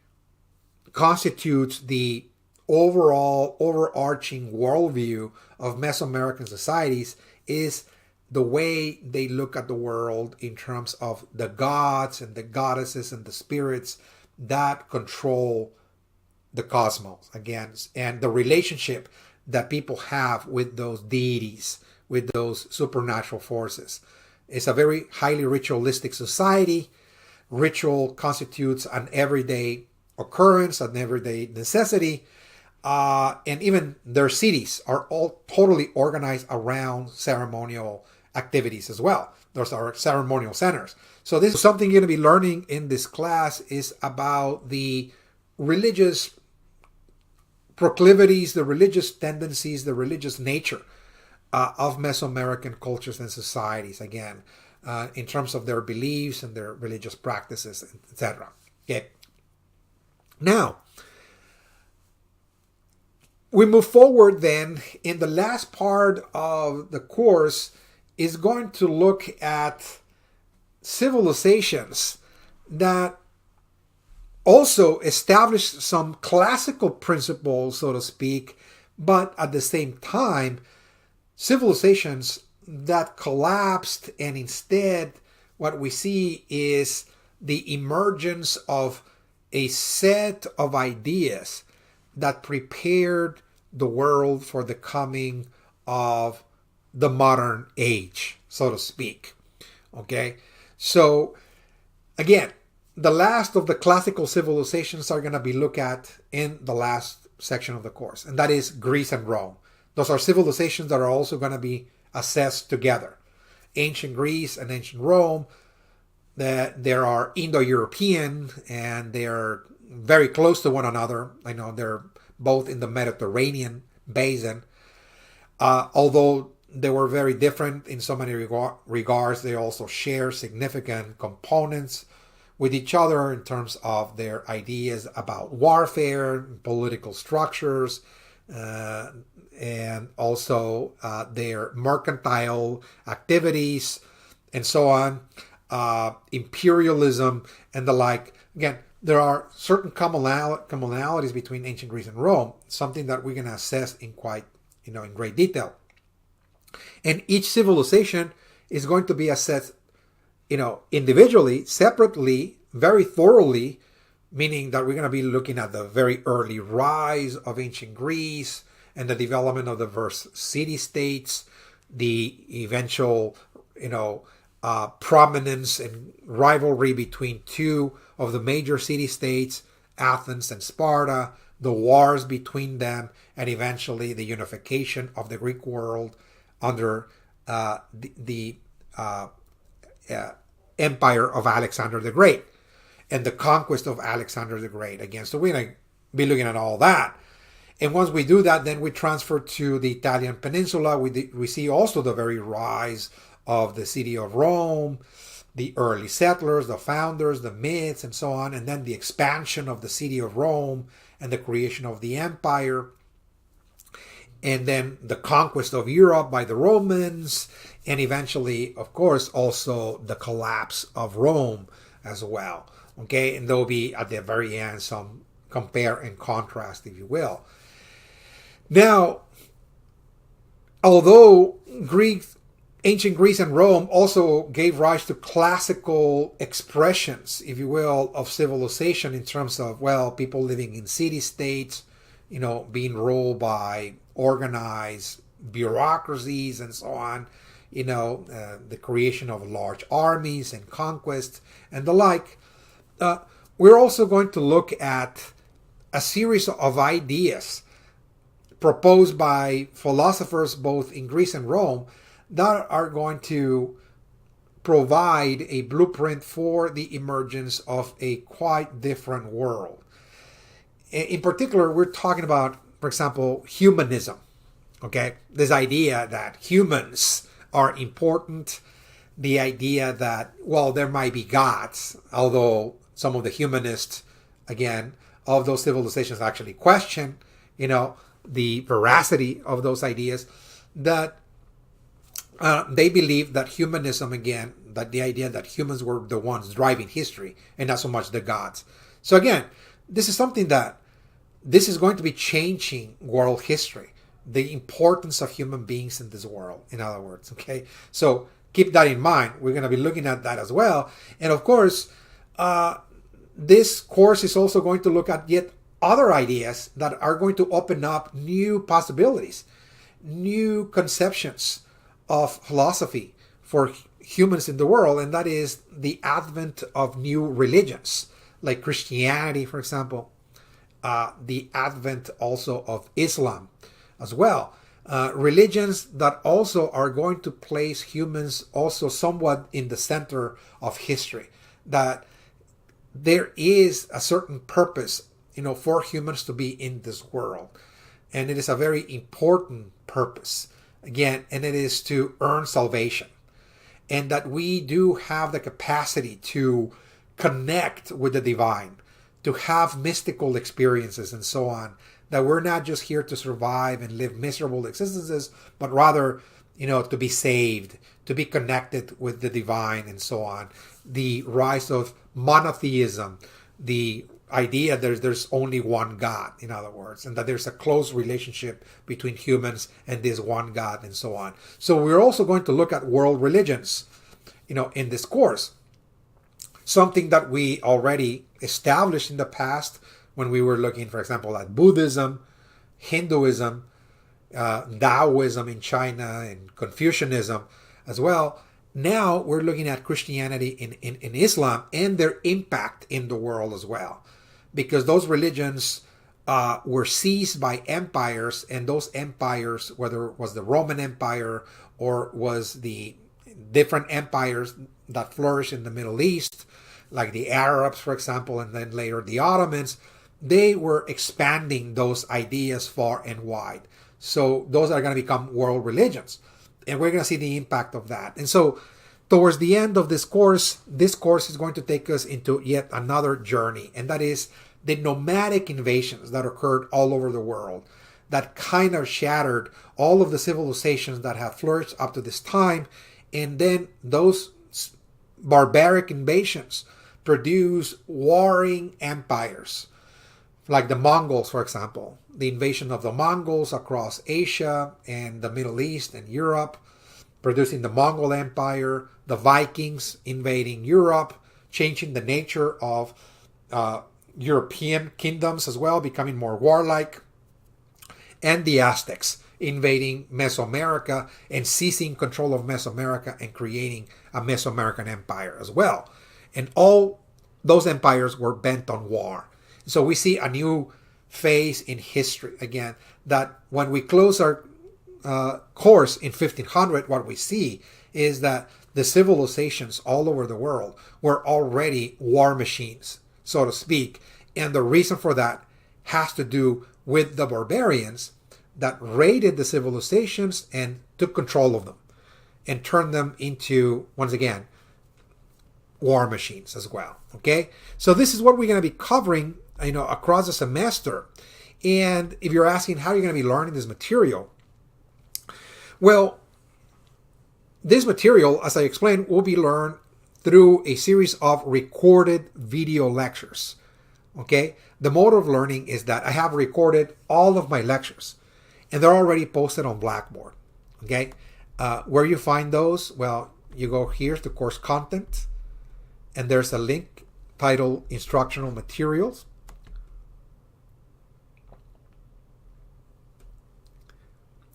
constitutes the overall overarching worldview of Mesoamerican societies is the way they look at the world in terms of the gods and the goddesses and the spirits that control the cosmos, again, and the relationship that people have with those deities, with those supernatural forces. It's a very highly ritualistic society. Ritual constitutes an everyday occurrence, an everyday necessity, and even their cities are all totally organized around ceremonial activities as well. Those are ceremonial centers. So this is something you're going to be learning in this class, is about the religious proclivities, the religious tendencies, the religious nature of Mesoamerican cultures and societies, again, in terms of their beliefs and their religious practices, etc. Okay. Now, we move forward then. In the last part of the course is going to look at civilizations that also established some classical principles, so to speak, but at the same time, civilizations that collapsed, and instead what we see is the emergence of a set of ideas that prepared the world for the coming of the modern age, so to speak. Okay, so again, the last of the classical civilizations are going to be looked at in the last section of the course, and that is Greece and Rome. Those are civilizations that are also going to be assessed together. Ancient Greece and ancient Rome, that there are Indo-European, and they're very close to one another. I know they're both in the Mediterranean basin. Although they were very different in so many regards, they also share significant components with each other in terms of their ideas about warfare, political structures, and also their mercantile activities, and so on, imperialism and the like. Again, there are certain commonalities between ancient Greece and Rome, something that we're going to assess in in great detail. And each civilization is going to be assessed, individually, separately, very thoroughly, meaning that we're going to be looking at the very early rise of ancient Greece and the development of diverse city-states, the eventual, prominence and rivalry between two of the major city-states, Athens and Sparta, the wars between them, and eventually the unification of the Greek world under the empire of Alexander the Great and the conquest of Alexander the Great again. So we're going to be looking at all that. And once we do that, then we transfer to the Italian peninsula. We see also the very rise of the city of Rome, the early settlers, the founders, the myths, and so on, and then the expansion of the city of Rome and the creation of the empire, and then the conquest of Europe by the Romans, and eventually, of course, also the collapse of Rome as well. Okay, and there'll be at the very end some compare and contrast, if you will. Now, although ancient Greece and Rome also gave rise to classical expressions, if you will, of civilization in terms of, well, people living in city-states, being ruled by organized bureaucracies and so on, the creation of large armies and conquests and the like. We're also going to look at a series of ideas proposed by philosophers both in Greece and Rome that are going to provide a blueprint for the emergence of a quite different world. In particular, we're talking about, for example, humanism. Okay, this idea that humans are important, the idea that, well, there might be gods, although some of the humanists, again, of those civilizations actually question, the veracity of those ideas, that they believe that humanism, again, that the idea that humans were the ones driving history and not so much the gods. So again, this is something that this is going to be changing world history, the importance of human beings in this world, in other words, okay? So keep that in mind. We're going to be looking at that as well. And of course, this course is also going to look at yet other ideas that are going to open up new possibilities, new conceptions of philosophy for humans in the world, and that is the advent of new religions, like Christianity, for example, the advent also of Islam as well. Religions that also are going to place humans also somewhat in the center of history, that there is a certain purpose, for humans to be in this world. And it is a very important purpose, again, and it is to earn salvation. And that we do have the capacity to connect with the divine, to have mystical experiences and so on. That we're not just here to survive and live miserable existences, but rather, to be saved, to be connected with the divine and so on. The rise of monotheism, the idea there's only one God, in other words, and that there's a close relationship between humans and this one God and so on. So we're also going to look at world religions, in this course. Something that we already established in the past when we were looking, for example, at Buddhism, Hinduism, Taoism in China, and Confucianism as well. Now we're looking at Christianity in Islam and their impact in the world as well. Because those religions were seized by empires, and those empires, whether it was the Roman Empire or was the different empires that flourished in the Middle East, like the Arabs, for example, and then later the Ottomans, they were expanding those ideas far and wide. So those are going to become world religions. And we're going to see the impact of that. And so towards the end of this course is going to take us into yet another journey. And that is the nomadic invasions that occurred all over the world, that kind of shattered all of the civilizations that have flourished up to this time. And then those barbaric invasions produce warring empires, like the Mongols, for example. The invasion of the Mongols across Asia and the Middle East and Europe, producing the Mongol Empire, the Vikings invading Europe, changing the nature of European kingdoms as well, becoming more warlike, and the Aztecs invading Mesoamerica and seizing control of Mesoamerica and creating a Mesoamerican empire as well. And all those empires were bent on war. So we see a new phase in history again, that when we close our course in 1500, what we see is that the civilizations all over the world were already war machines, so to speak. And the reason for that has to do with the barbarians that raided the civilizations and took control of them and turned them into, once again, war machines as well. Okay, so this is what we're going to be covering, across the semester. And if you're asking how you're going to be learning this material, well, this material, as I explained, will be learned through a series of recorded video lectures. Okay, the mode of learning is that I have recorded all of my lectures, and they're already posted on Blackboard. Okay, where you find those? Well, you go here to course content, and there's a link titled Instructional Materials.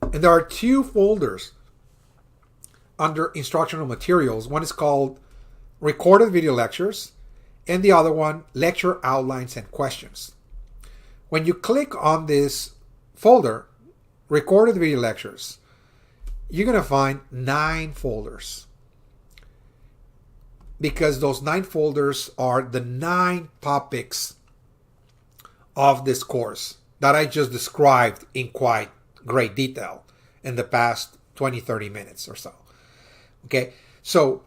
And there are two folders under Instructional Materials. One is called Recorded Video Lectures, and the other one, Lecture Outlines and Questions. When you click on this folder, Recorded Video Lectures, you're going to find 9 folders, because those 9 folders are the 9 topics of this course that I just described in quite great detail in the past 20-30 minutes or so. Okay, so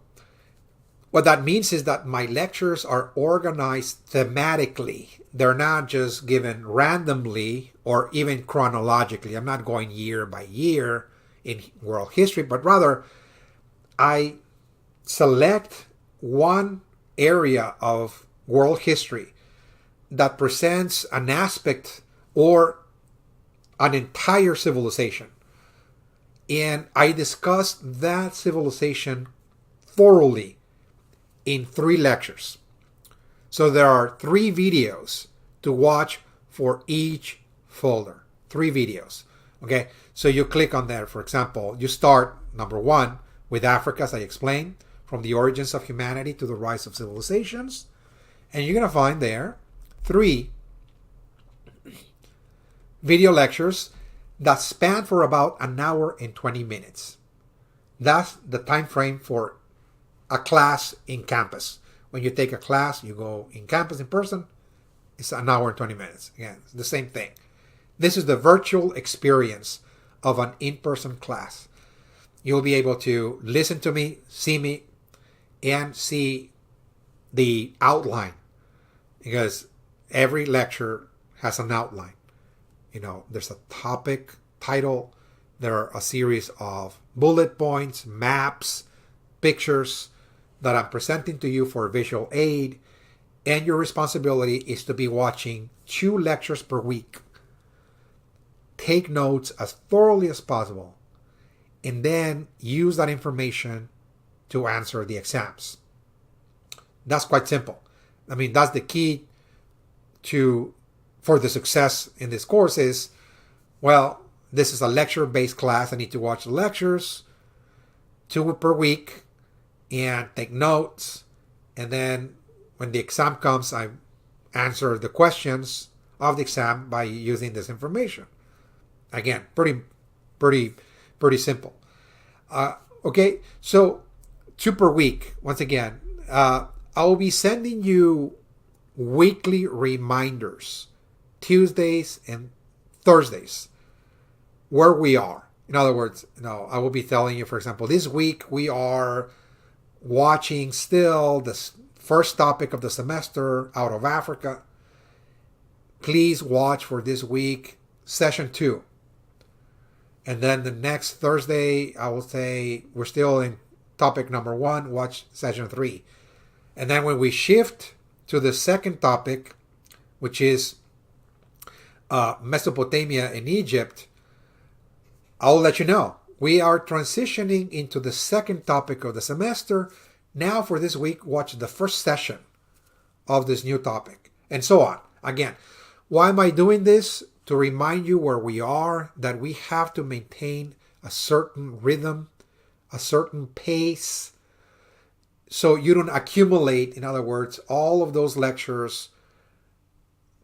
what that means is that my lectures are organized thematically. They're not just given randomly or even chronologically. I'm not going year by year in world history, but rather I select one area of world history that presents an aspect or an entire civilization, and I discuss that civilization thoroughly in 3 lectures. So there are 3 videos to watch for each folder. 3 videos. Okay, so you click on there. For example, you start number 1 with Africa, as I explained, from the origins of humanity to the rise of civilizations, and you're gonna find there 3 video lectures that span for about an hour and 20 minutes. That's the time frame for a class in campus. When you take a class, you go in campus in person, it's an hour and 20 minutes. Again, it's the same thing. This is the virtual experience of an in-person class. You'll be able to listen to me, see me, and see the outline, because every lecture has an outline. There's a topic title, there are a series of bullet points, maps, pictures that I'm presenting to you for visual aid, and your responsibility is to be watching 2 lectures per week. Take notes as thoroughly as possible, and then use that information to answer the exams. That's quite simple. I mean, that's the key for the success in this course is, well, this is a lecture-based class. I need to watch the lectures 2 per week and take notes. And then when the exam comes, I answer the questions of the exam by using this information. Again, pretty simple. Okay, so 2 per week. Once again, I will be sending you weekly reminders, Tuesdays and Thursdays, where we are. In other words, I will be telling you, for example, this week we are watching still the first topic of the semester out of Africa. Please watch for this week session 2. And then the next Thursday, I will say we're still in topic number 1, watch session 3. And then when we shift to the second topic, which is Mesopotamia and Egypt, I'll let you know. We are transitioning into the second topic of the semester. Now for this week, watch the first session of this new topic, and so on. Again, why am I doing this? To remind you where we are, that we have to maintain a certain rhythm, a certain pace, so you don't accumulate, in other words, all of those lectures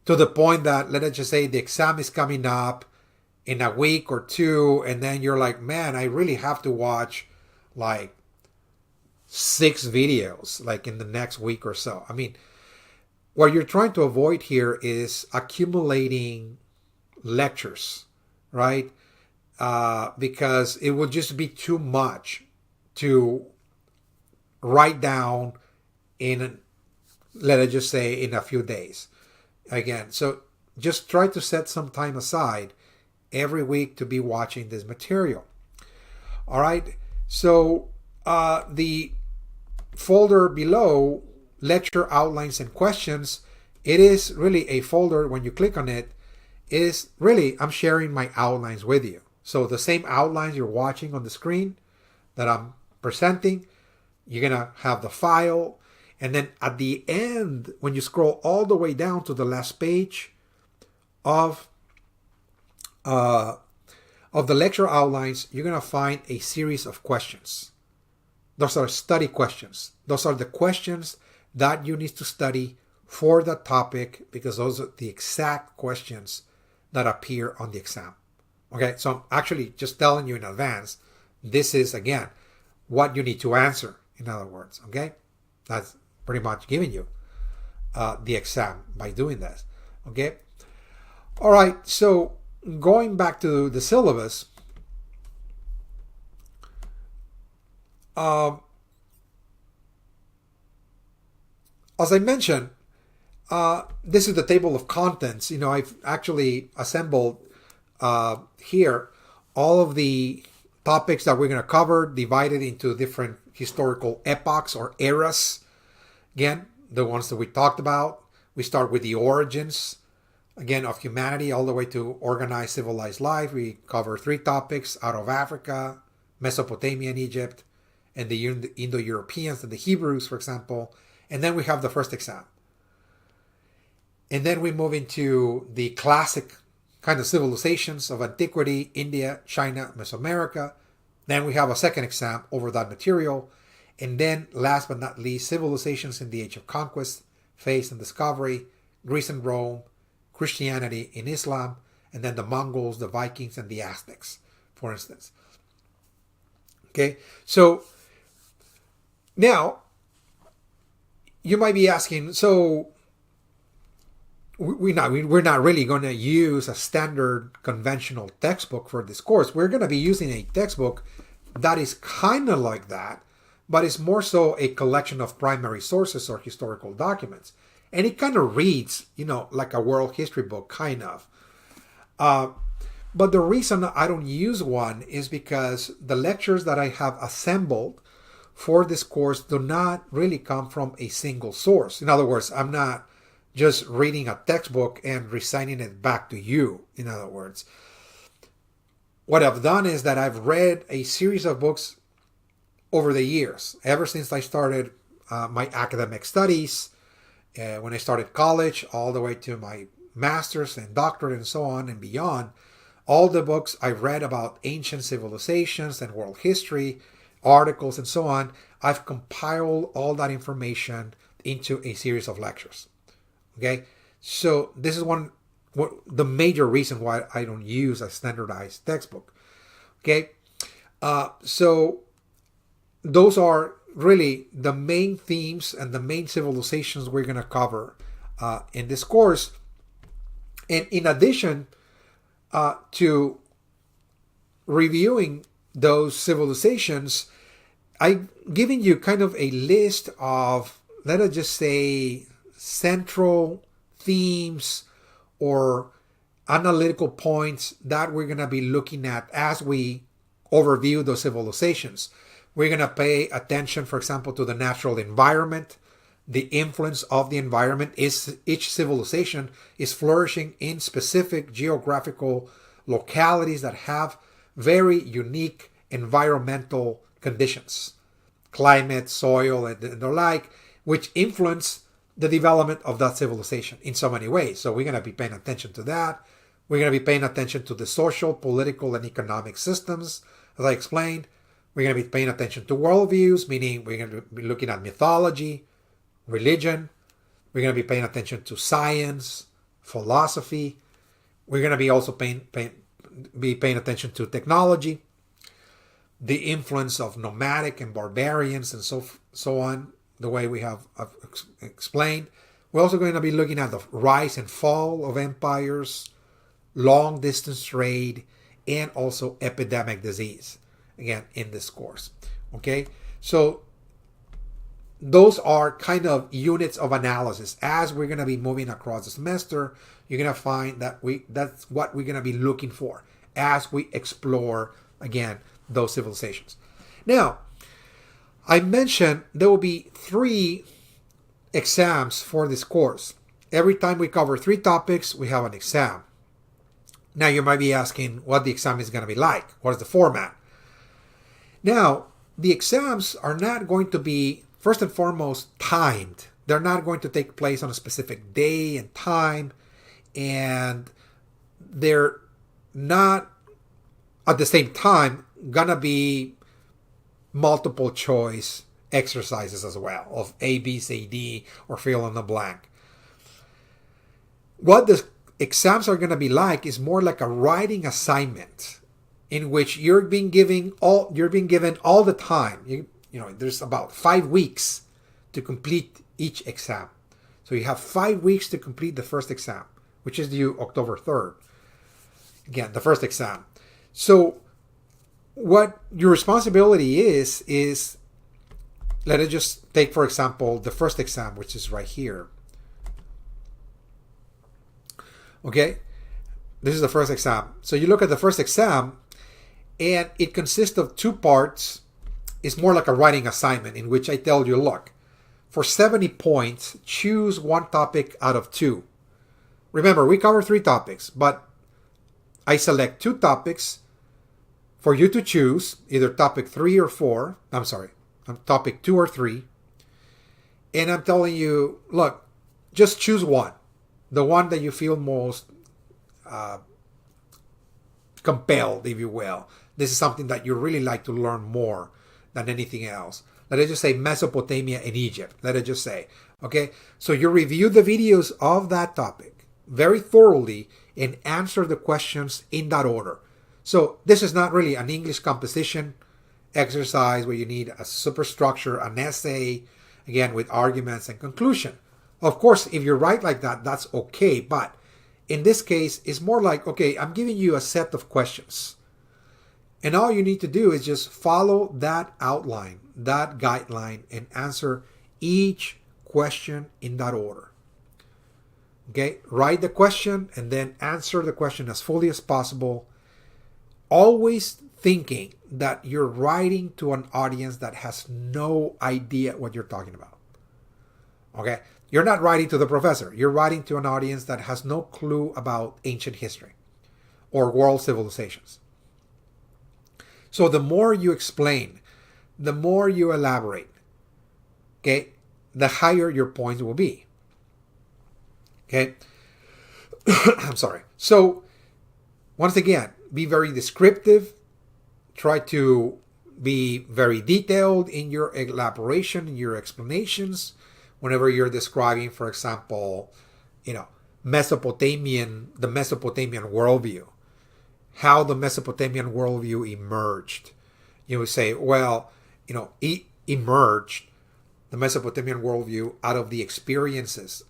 to the point that, let's just say the exam is coming up in a week or 2, and then you're like, man, I really have to watch like 6 videos like in the next week or so. I mean, what you're trying to avoid here is accumulating lectures, right? Because it would just be too much to write down in, let us just say, in a few days. Again, so just try to set some time aside every week to be watching this material. All right. So the folder below, lecture outlines and questions, it is really a folder. When you click on it, is really, I'm sharing my outlines with you. So the same outlines you're watching on the screen that I'm presenting, you're going to have the file. And then at the end, when you scroll all the way down to the last page of the lecture outlines, you're going to find a series of questions. Those are study questions. Those are the questions that you need to study for the topic, because those are the exact questions that appear on the exam. Okay, so I'm actually just telling you in advance, this is, again, what you need to answer, in other words. Okay, that's pretty much giving you the exam by doing this. Okay, all right, so going back to the syllabus, as I mentioned, this is the table of contents. I've actually assembled here all of the topics that we're going to cover, divided into different historical epochs or eras. Again, the ones that we talked about. We start with the origins, again, of humanity, all the way to organized civilized life. We cover 3 topics out of Africa, Mesopotamia and Egypt, and the Indo-Europeans and the Hebrews, for example. And then we have the first exam. And then we move into the classic kind of civilizations of antiquity, India, China, Mesoamerica. Then we have a second exam over that material. And then, last but not least, civilizations in the age of conquest, faith and discovery, Greece and Rome, Christianity and Islam, and then the Mongols, the Vikings, and the Aztecs, for instance. Okay, so now you might be asking, so we're not really going to use a standard conventional textbook for this course. We're going to be using a textbook that is kind of like that, but it's more so a collection of primary sources or historical documents. And it kind of reads, like a world history book, kind of. But the reason I don't use one is because the lectures that I have assembled for this course do not really come from a single source. In other words, I'm not just reading a textbook and reciting it back to you. In other words, what I've done is that I've read a series of books over the years, ever since I started my academic studies, when I started college, all the way to my master's and doctorate and so on and beyond. All the books I've read about ancient civilizations and world history, articles and so on, I've compiled all that information into a series of lectures. Okay, so this is the major reason why I don't use a standardized textbook. Okay, so those are really the main themes and the main civilizations we're going to cover in this course. And in addition to reviewing those civilizations, I'm giving you kind of a list of, let us just say, central themes or analytical points that we're going to be looking at as we overview those civilizations. We're going to pay attention, for example, to the natural environment, the influence of the environment. Each civilization is flourishing in specific geographical localities that have very unique environmental conditions, climate, soil, and the like, which influence the development of that civilization in so many ways. So we're going to be paying attention to that. We're going to be paying attention to the social, political, and economic systems, as I explained. We're going to be paying attention to worldviews, meaning we're going to be looking at mythology, religion. We're going to be paying attention to science, philosophy. We're going to be also paying attention to technology, the influence of nomadic and barbarians, and so on, the way we have explained. We're also going to be looking at the rise and fall of empires, long distance trade, and also epidemic disease, again, in this course. Okay, so those are kind of units of analysis. As we're going to be moving across the semester, you're going to find that that's what we're going to be looking for as we explore, again, those civilizations. Now, I mentioned there will be 3 exams for this course. Every time we cover 3 topics, we have an exam. Now, you might be asking what the exam is going to be like. What is the format? Now, the exams are not going to be, first and foremost, timed. They're not going to take place on a specific day and time, and they're not at the same time gonna be multiple choice exercises as well of A, B, C, D, or fill in the blank. What the exams are gonna be like is more like a writing assignment in which you're being given all the time. You know, there's about 5 weeks to complete each exam. So you have 5 weeks to complete the first exam, which is due October 3rd. Again, the first exam. So what your responsibility is, let us just take, for example, the first exam, which is right here. Okay, this is the first exam. So you look at the first exam, and it consists of 2 parts. It's more like a writing assignment in which I tell you, look, for 70 points, choose 1 topic out of 2. Remember, we cover 3 topics, but I select 2 topics for you to choose, either topic 3 or 4. I'm sorry, topic 2 or 3. And I'm telling you, look, just choose one. The one that you feel most compelled, if you will. This is something that you really like to learn more than anything else. Let us just say Mesopotamia and Egypt. Let us just say, okay? So you review the videos of that topic very thoroughly and answer the questions in that order. So this is not really an English composition exercise where you need a superstructure, an essay, again, with arguments and conclusion. Of course, if you write like that, that's okay. But in this case, it's more like, okay, I'm giving you a set of questions. And all you need to do is just follow that outline, that guideline, and answer each question in that order. Okay, write the question and then answer the question as fully as possible. Always thinking that you're writing to an audience that has no idea what you're talking about. Okay, you're not writing to the professor. You're writing to an audience that has no clue about ancient history or world civilizations. So the more you explain, the more you elaborate, okay, the higher your points will be. Okay, I'm sorry. So once again, be very descriptive. Try to be very detailed in your elaboration, in your explanations. Whenever you're describing, for example, the Mesopotamian worldview, how the Mesopotamian worldview emerged. You would say, well, it emerged, the Mesopotamian worldview, out of the experiences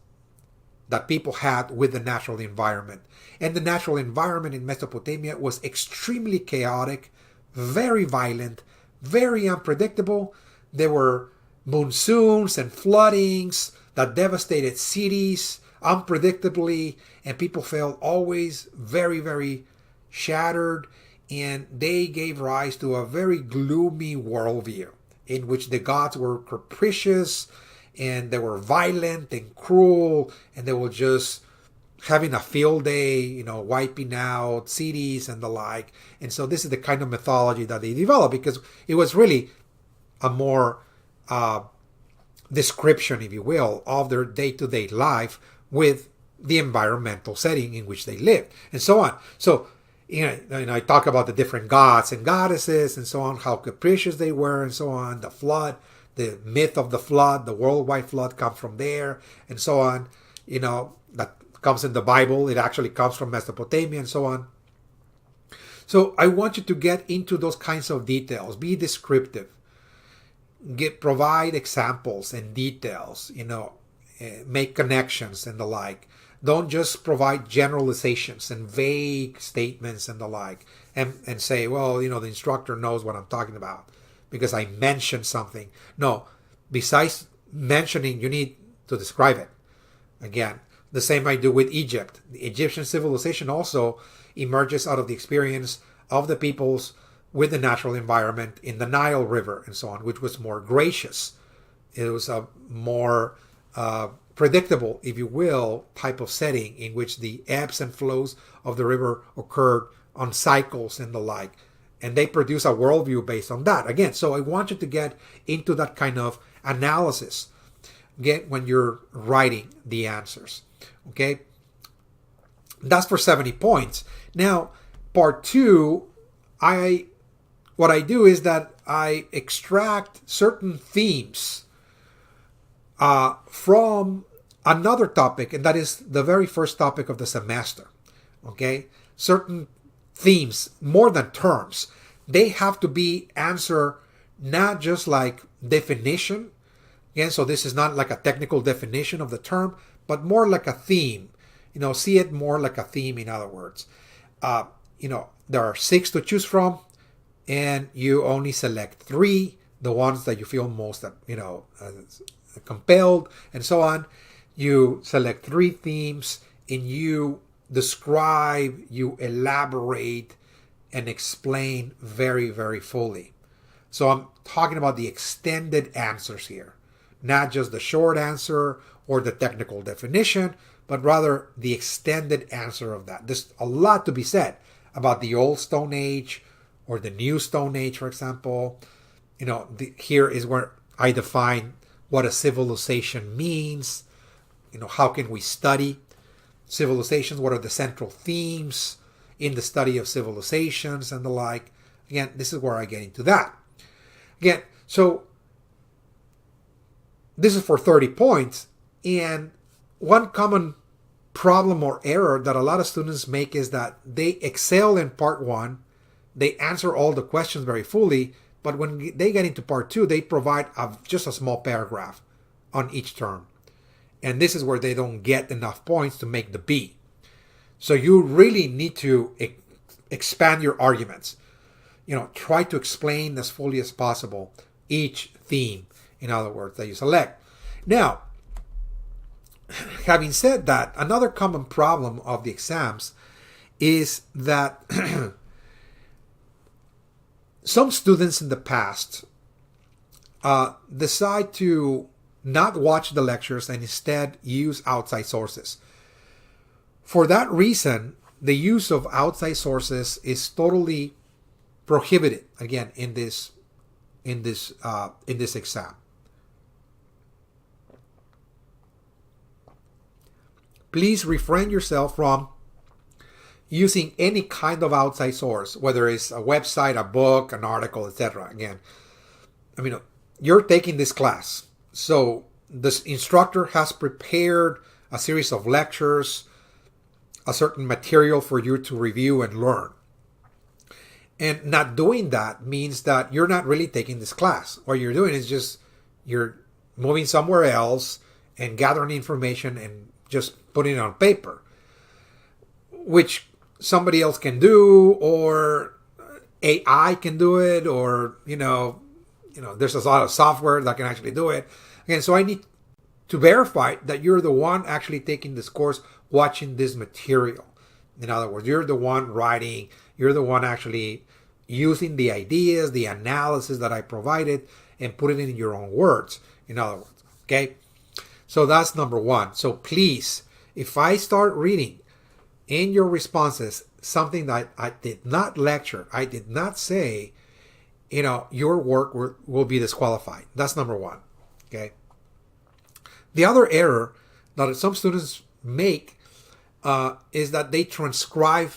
that people had with the natural environment. And the natural environment in Mesopotamia was extremely chaotic, very violent, very unpredictable. There were monsoons and floodings that devastated cities unpredictably, and people felt always very, very shattered, and they gave rise to a very gloomy worldview in which the gods were capricious and they were violent and cruel, and they were just having a field day, wiping out cities and the like. And so this is the kind of mythology that they developed, because it was really a more description, if you will, of their day-to-day life with the environmental setting in which they lived, and so on. So, I talk about the different gods and goddesses and so on, how capricious they were and so on. The flood, the myth of the flood, the worldwide flood comes from there and so on. That comes in the Bible. It actually comes from Mesopotamia and so on. So I want you to get into those kinds of details. Be descriptive. Provide examples and details, make connections and the like. Don't just provide generalizations and vague statements and the like, and say, well, the instructor knows what I'm talking about because I mentioned something. No, besides mentioning, you need to describe it. Again, the same I do with Egypt. The Egyptian civilization also emerges out of the experience of the peoples with the natural environment in the Nile River and so on, which was more gracious. It was a more predictable, if you will, type of setting in which the ebbs and flows of the river occurred on cycles and the like. And they produce a worldview based on that. Again, so I want you to get into that kind of analysis when you're writing the answers. Okay? That's for 70 points. Now, part 2, what I do is that I extract certain themes from another topic, and that is the very first topic of the semester. Okay? Certain themes, more than terms. They have to be answered not just like definition. Again, so this is not like a technical definition of the term, but more like a theme. See it more like a theme, in other words. There are 6 to choose from, and you only select 3, the ones that you feel most, compelled, and so on. You select 3 themes, and you describe, you elaborate, and explain very, very fully. So I'm talking about the extended answers here, not just the short answer or the technical definition, but rather the extended answer of that. There's a lot to be said about the old Stone Age or the new Stone Age, for example. Here is where I define what a civilization means. How can we study civilizations? What are the central themes in the study of civilizations and the like? Again, this is where I get into that. Again, so this is for 30 points. And one common problem or error that a lot of students make is that they excel in part 1. They answer all the questions very fully. But when they get into part 2, they provide just a small paragraph on each term. And this is where they don't get enough points to make the B. So you really need to expand your arguments. Try to explain as fully as possible each theme, in other words, that you select. Now, having said that, another common problem of the exams is that some students in the past decide to not watch the lectures and instead use outside sources. For that reason, the use of outside sources is totally prohibited, again, in this exam. Please refrain yourself from using any kind of outside source, whether it's a website, a book, an article, etc. Again, you're taking this class. So this instructor has prepared a series of lectures, a certain material for you to review and learn. And not doing that means that you're not really taking this class. What you're doing is just you're moving somewhere else and gathering information and just putting it on paper, which somebody else can do, or AI can do it, or there's a lot of software that can actually do it. Again, so I need to verify that you're the one actually taking this course, watching this material. In other words, you're the one writing, you're the one actually using the ideas, the analysis that I provided, and putting it in your own words. In other words, okay? So that's number 1. So please, if I start reading in your responses something that I did not lecture, I did not say, your work will be disqualified. That's number 1. Okay. The other error that some students make is that they transcribe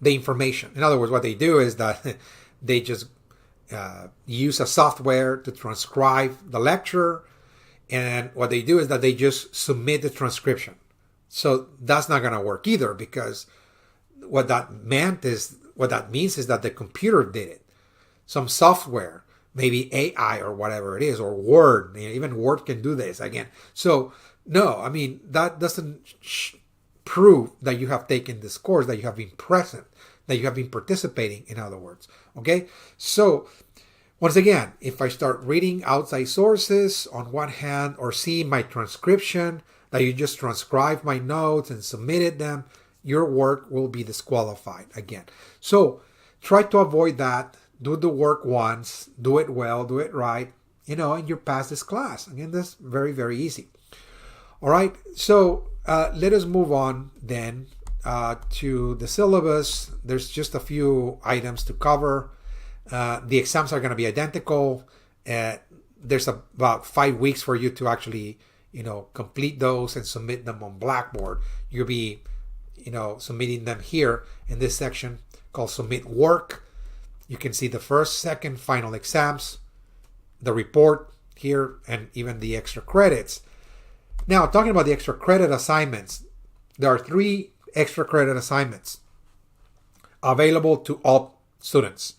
the information. In other words, what they do is that they just use a software to transcribe the lecture, and what they do is that they just submit the transcription. So that's not going to work either, because what that means is that the computer did it. Some software, maybe AI or whatever it is, or Word. Even Word can do this again. So No, I mean, that doesn't prove that you have taken this course, that you have been present, that you have been participating, in other words. Okay? So, once again, if I start reading outside sources on one hand, or see my transcription, that you just transcribed my notes and submitted them, your work will be disqualified again. So, try to avoid that. Do the work once, do it well, do it right, and you pass this class. Again, that's very, very easy. All right, so let us move on then to the syllabus. There's just a few items to cover. The exams are going to be identical. There's about 5 weeks for you to actually, complete those and submit them on Blackboard. You'll be, submitting them here in this section called Submit Work. You can see the first, second, final exams, the report here, and even the extra credits. Now, talking about the extra credit assignments, there are 3 extra credit assignments available to all students,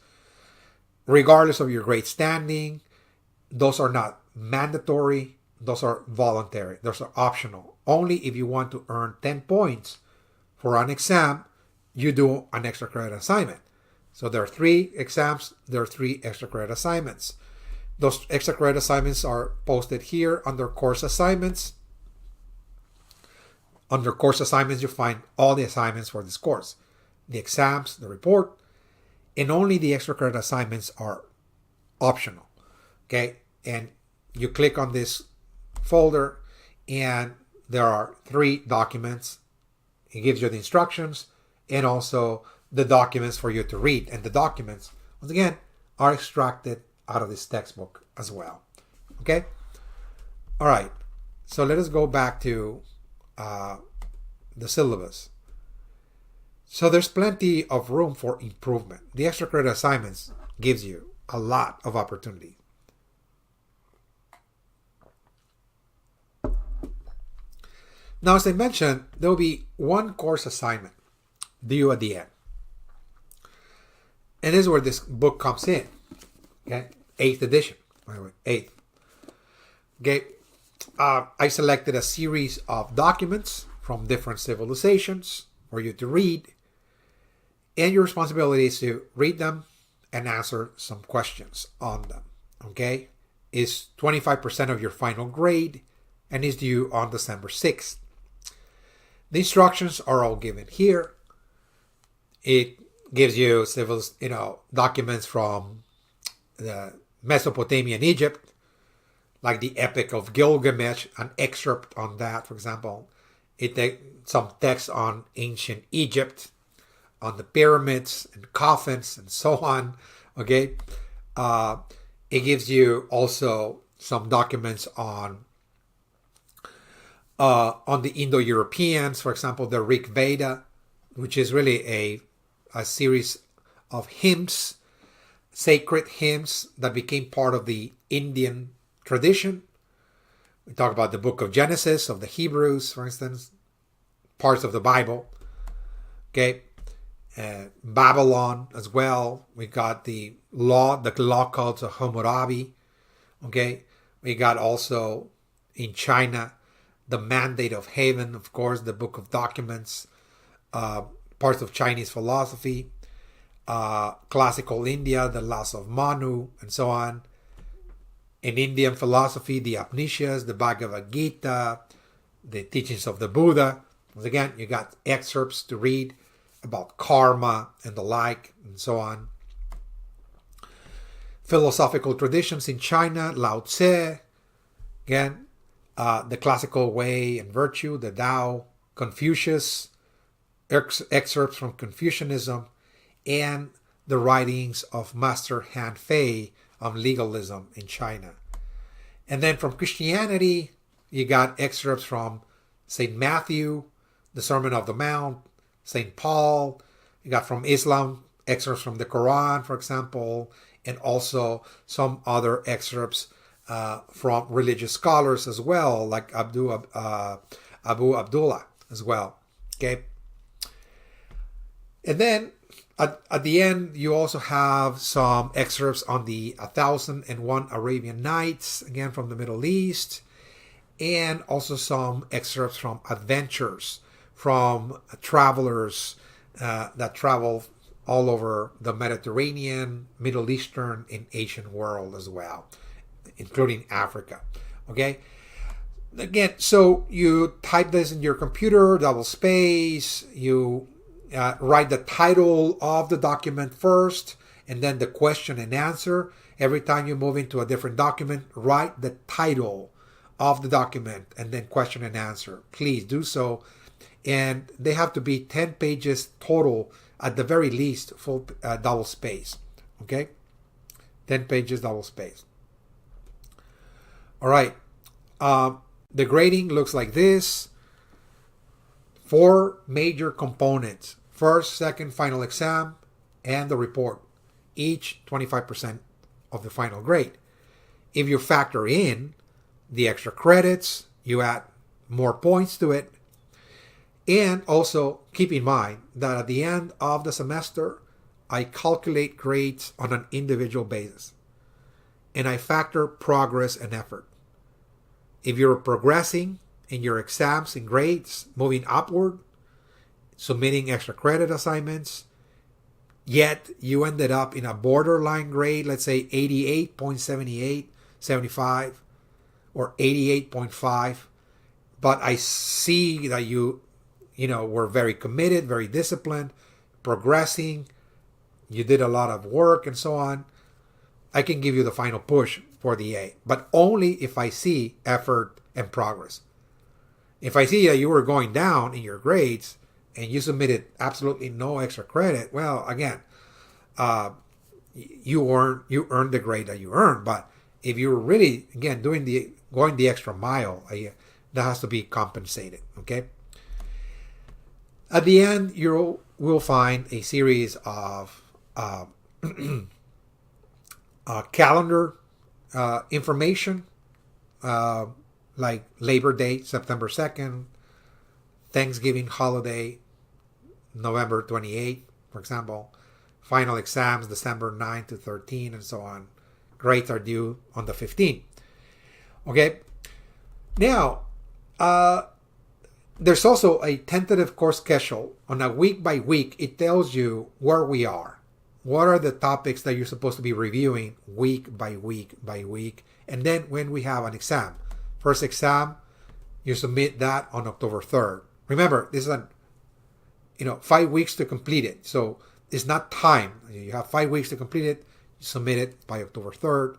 regardless of your grade standing. Those are not mandatory. Those are voluntary. Those are optional. Only if you want to earn 10 points for an exam, you do an extra credit assignment. So there are 3 exams. There are 3 extra credit assignments. Those extra credit assignments are posted here under course assignments. Under course assignments, you find all the assignments for this course, the exams, the report, and only the extra credit assignments are optional. Okay, and you click on this folder, and there are 3 documents. It gives you the instructions and also the documents for you to read. And the documents, once again, are extracted out of this textbook as well. Okay, all right. So let us go back to the syllabus. So there's plenty of room for improvement. The extra credit assignments gives you a lot of opportunity. Now, as I mentioned, there will be 1 course assignment due at the end. And this is where this book comes in. Okay, 8th edition, by the way, 8th. Okay, I selected a series of documents from different civilizations for you to read. And your responsibility is to read them and answer some questions on them. Okay? It's 25% of your final grade and is due on December 6th. The instructions are all given here. It gives you documents from the Mesopotamian Egypt, like the Epic of Gilgamesh, an excerpt on that, for example. It takes some text on ancient Egypt, on the pyramids and coffins and so on. Okay, it gives you also some documents on the Indo-Europeans, for example, the Rig Veda, which is really a series of hymns, sacred hymns that became part of the Indian tradition. We talk about the book of Genesis, of the Hebrews, for instance, parts of the Bible. Okay, Babylon as well. We got the law cult of Hammurabi. Okay, we got also in China the Mandate of Heaven, of course, the Book of Documents, parts of Chinese philosophy, classical India, the laws of Manu, and so on. In Indian philosophy, the Upanishads, the Bhagavad Gita, the teachings of the Buddha. Once again, you got excerpts to read about karma and the like, and so on. Philosophical traditions in China, Lao Tse, again, the classical way and virtue, the Tao, Confucius, excerpts from Confucianism, and the writings of Master Han Fei on legalism in China. And then from Christianity, you got excerpts from St. Matthew, the Sermon on the Mount, St. Paul. You got from Islam, excerpts from the Quran, for example, and also some other excerpts from religious scholars as well, like Abu Abdullah as well. Okay. And then at the end, you also have some excerpts on the 1001 Arabian Nights, again from the Middle East, and also some excerpts from adventures from travelers that travel all over the Mediterranean, Middle Eastern, and Asian world as well, including Africa. Okay? Again, so you type this in your computer, double space, you write the title of the document first, and then the question and answer. Every time you move into a different document, write the title of the document and then question and answer. Please do so. And they have to be 10 pages total, at the very least, full double space. Okay? 10 pages, double space. All right. The grading looks like this. 4 major components: first, second, final exam, and the report. Each 25% of the final grade. If you factor in the extra credits, you add more points to it. And also keep in mind that at the end of the semester, I calculate grades on an individual basis. And I factor progress and effort. If you're progressing in your exams and grades, moving upward, submitting extra credit assignments, yet you ended up in a borderline grade, let's say 88.78, 75, or 88.5, but I see that you were very committed, very disciplined, progressing, you did a lot of work and so on, I can give you the final push for the A, but only if I see effort and progress. If I see that you were going down in your grades and you submitted absolutely no extra credit, well, again, you earned the grade that you earned. But if you're really, again, going the extra mile, that has to be compensated. Okay. At the end, you will find a series of calendar information, like Labor Day, September 2nd, Thanksgiving holiday, November 28th, for example, final exams, December 9 to 13, and so on. Grades are due on the 15th. Okay. Now, there's also a tentative course schedule. On a week by week, it tells you where we are. What are the topics that you're supposed to be reviewing week by week by week? And then when we have an exam, first exam, you submit that on October 3rd. Remember, this is 5 weeks to complete it. So it's not time. You have 5 weeks to complete it. You submit it by October 3rd.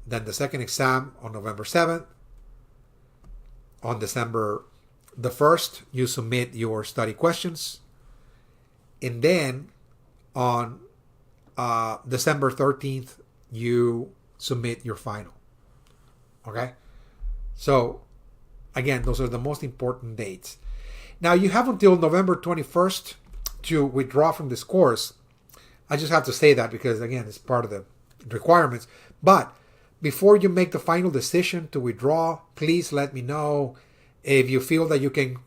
Then the second exam on November 7th. On December the 1st, you submit your study questions. And then on December 13th, you submit your final. Okay? So, again, those are the most important dates. Now, you have until November 21st to withdraw from this course. I just have to say that because, again, it's part of the requirements. But before you make the final decision to withdraw, please let me know. If you feel that you can,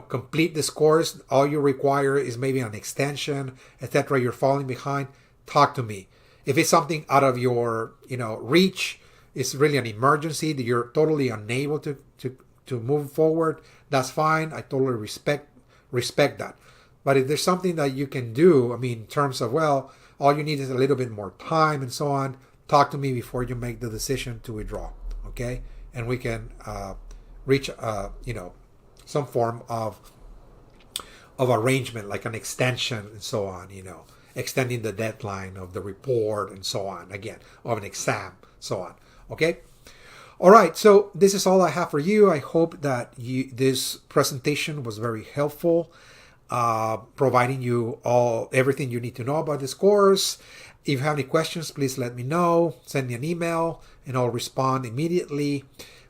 complete this course, all you require is maybe an extension, etc. You're falling behind, talk to me. If it's something out of your, reach, it's really an emergency that you're totally unable to move forward, that's fine. I totally respect that. But if there's something that you can do, in terms of, all you need is a little bit more time and so on, talk to me before you make the decision to withdraw, okay? And we can reach, some form of arrangement, like an extension and so on, extending the deadline of the report and so on, again, of an exam, so on, okay? All right, so this is all I have for you. I hope that this presentation was very helpful, providing you everything you need to know about this course. If you have any questions, please let me know. Send me an email, and I'll respond immediately.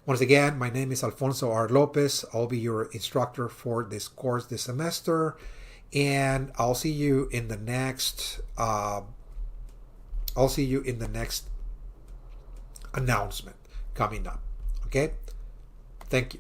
Once again, my name is Alfonso R. Lopez. I'll be your instructor for this course this semester, and I'll see you in the next. Announcement coming up. Okay, thank you.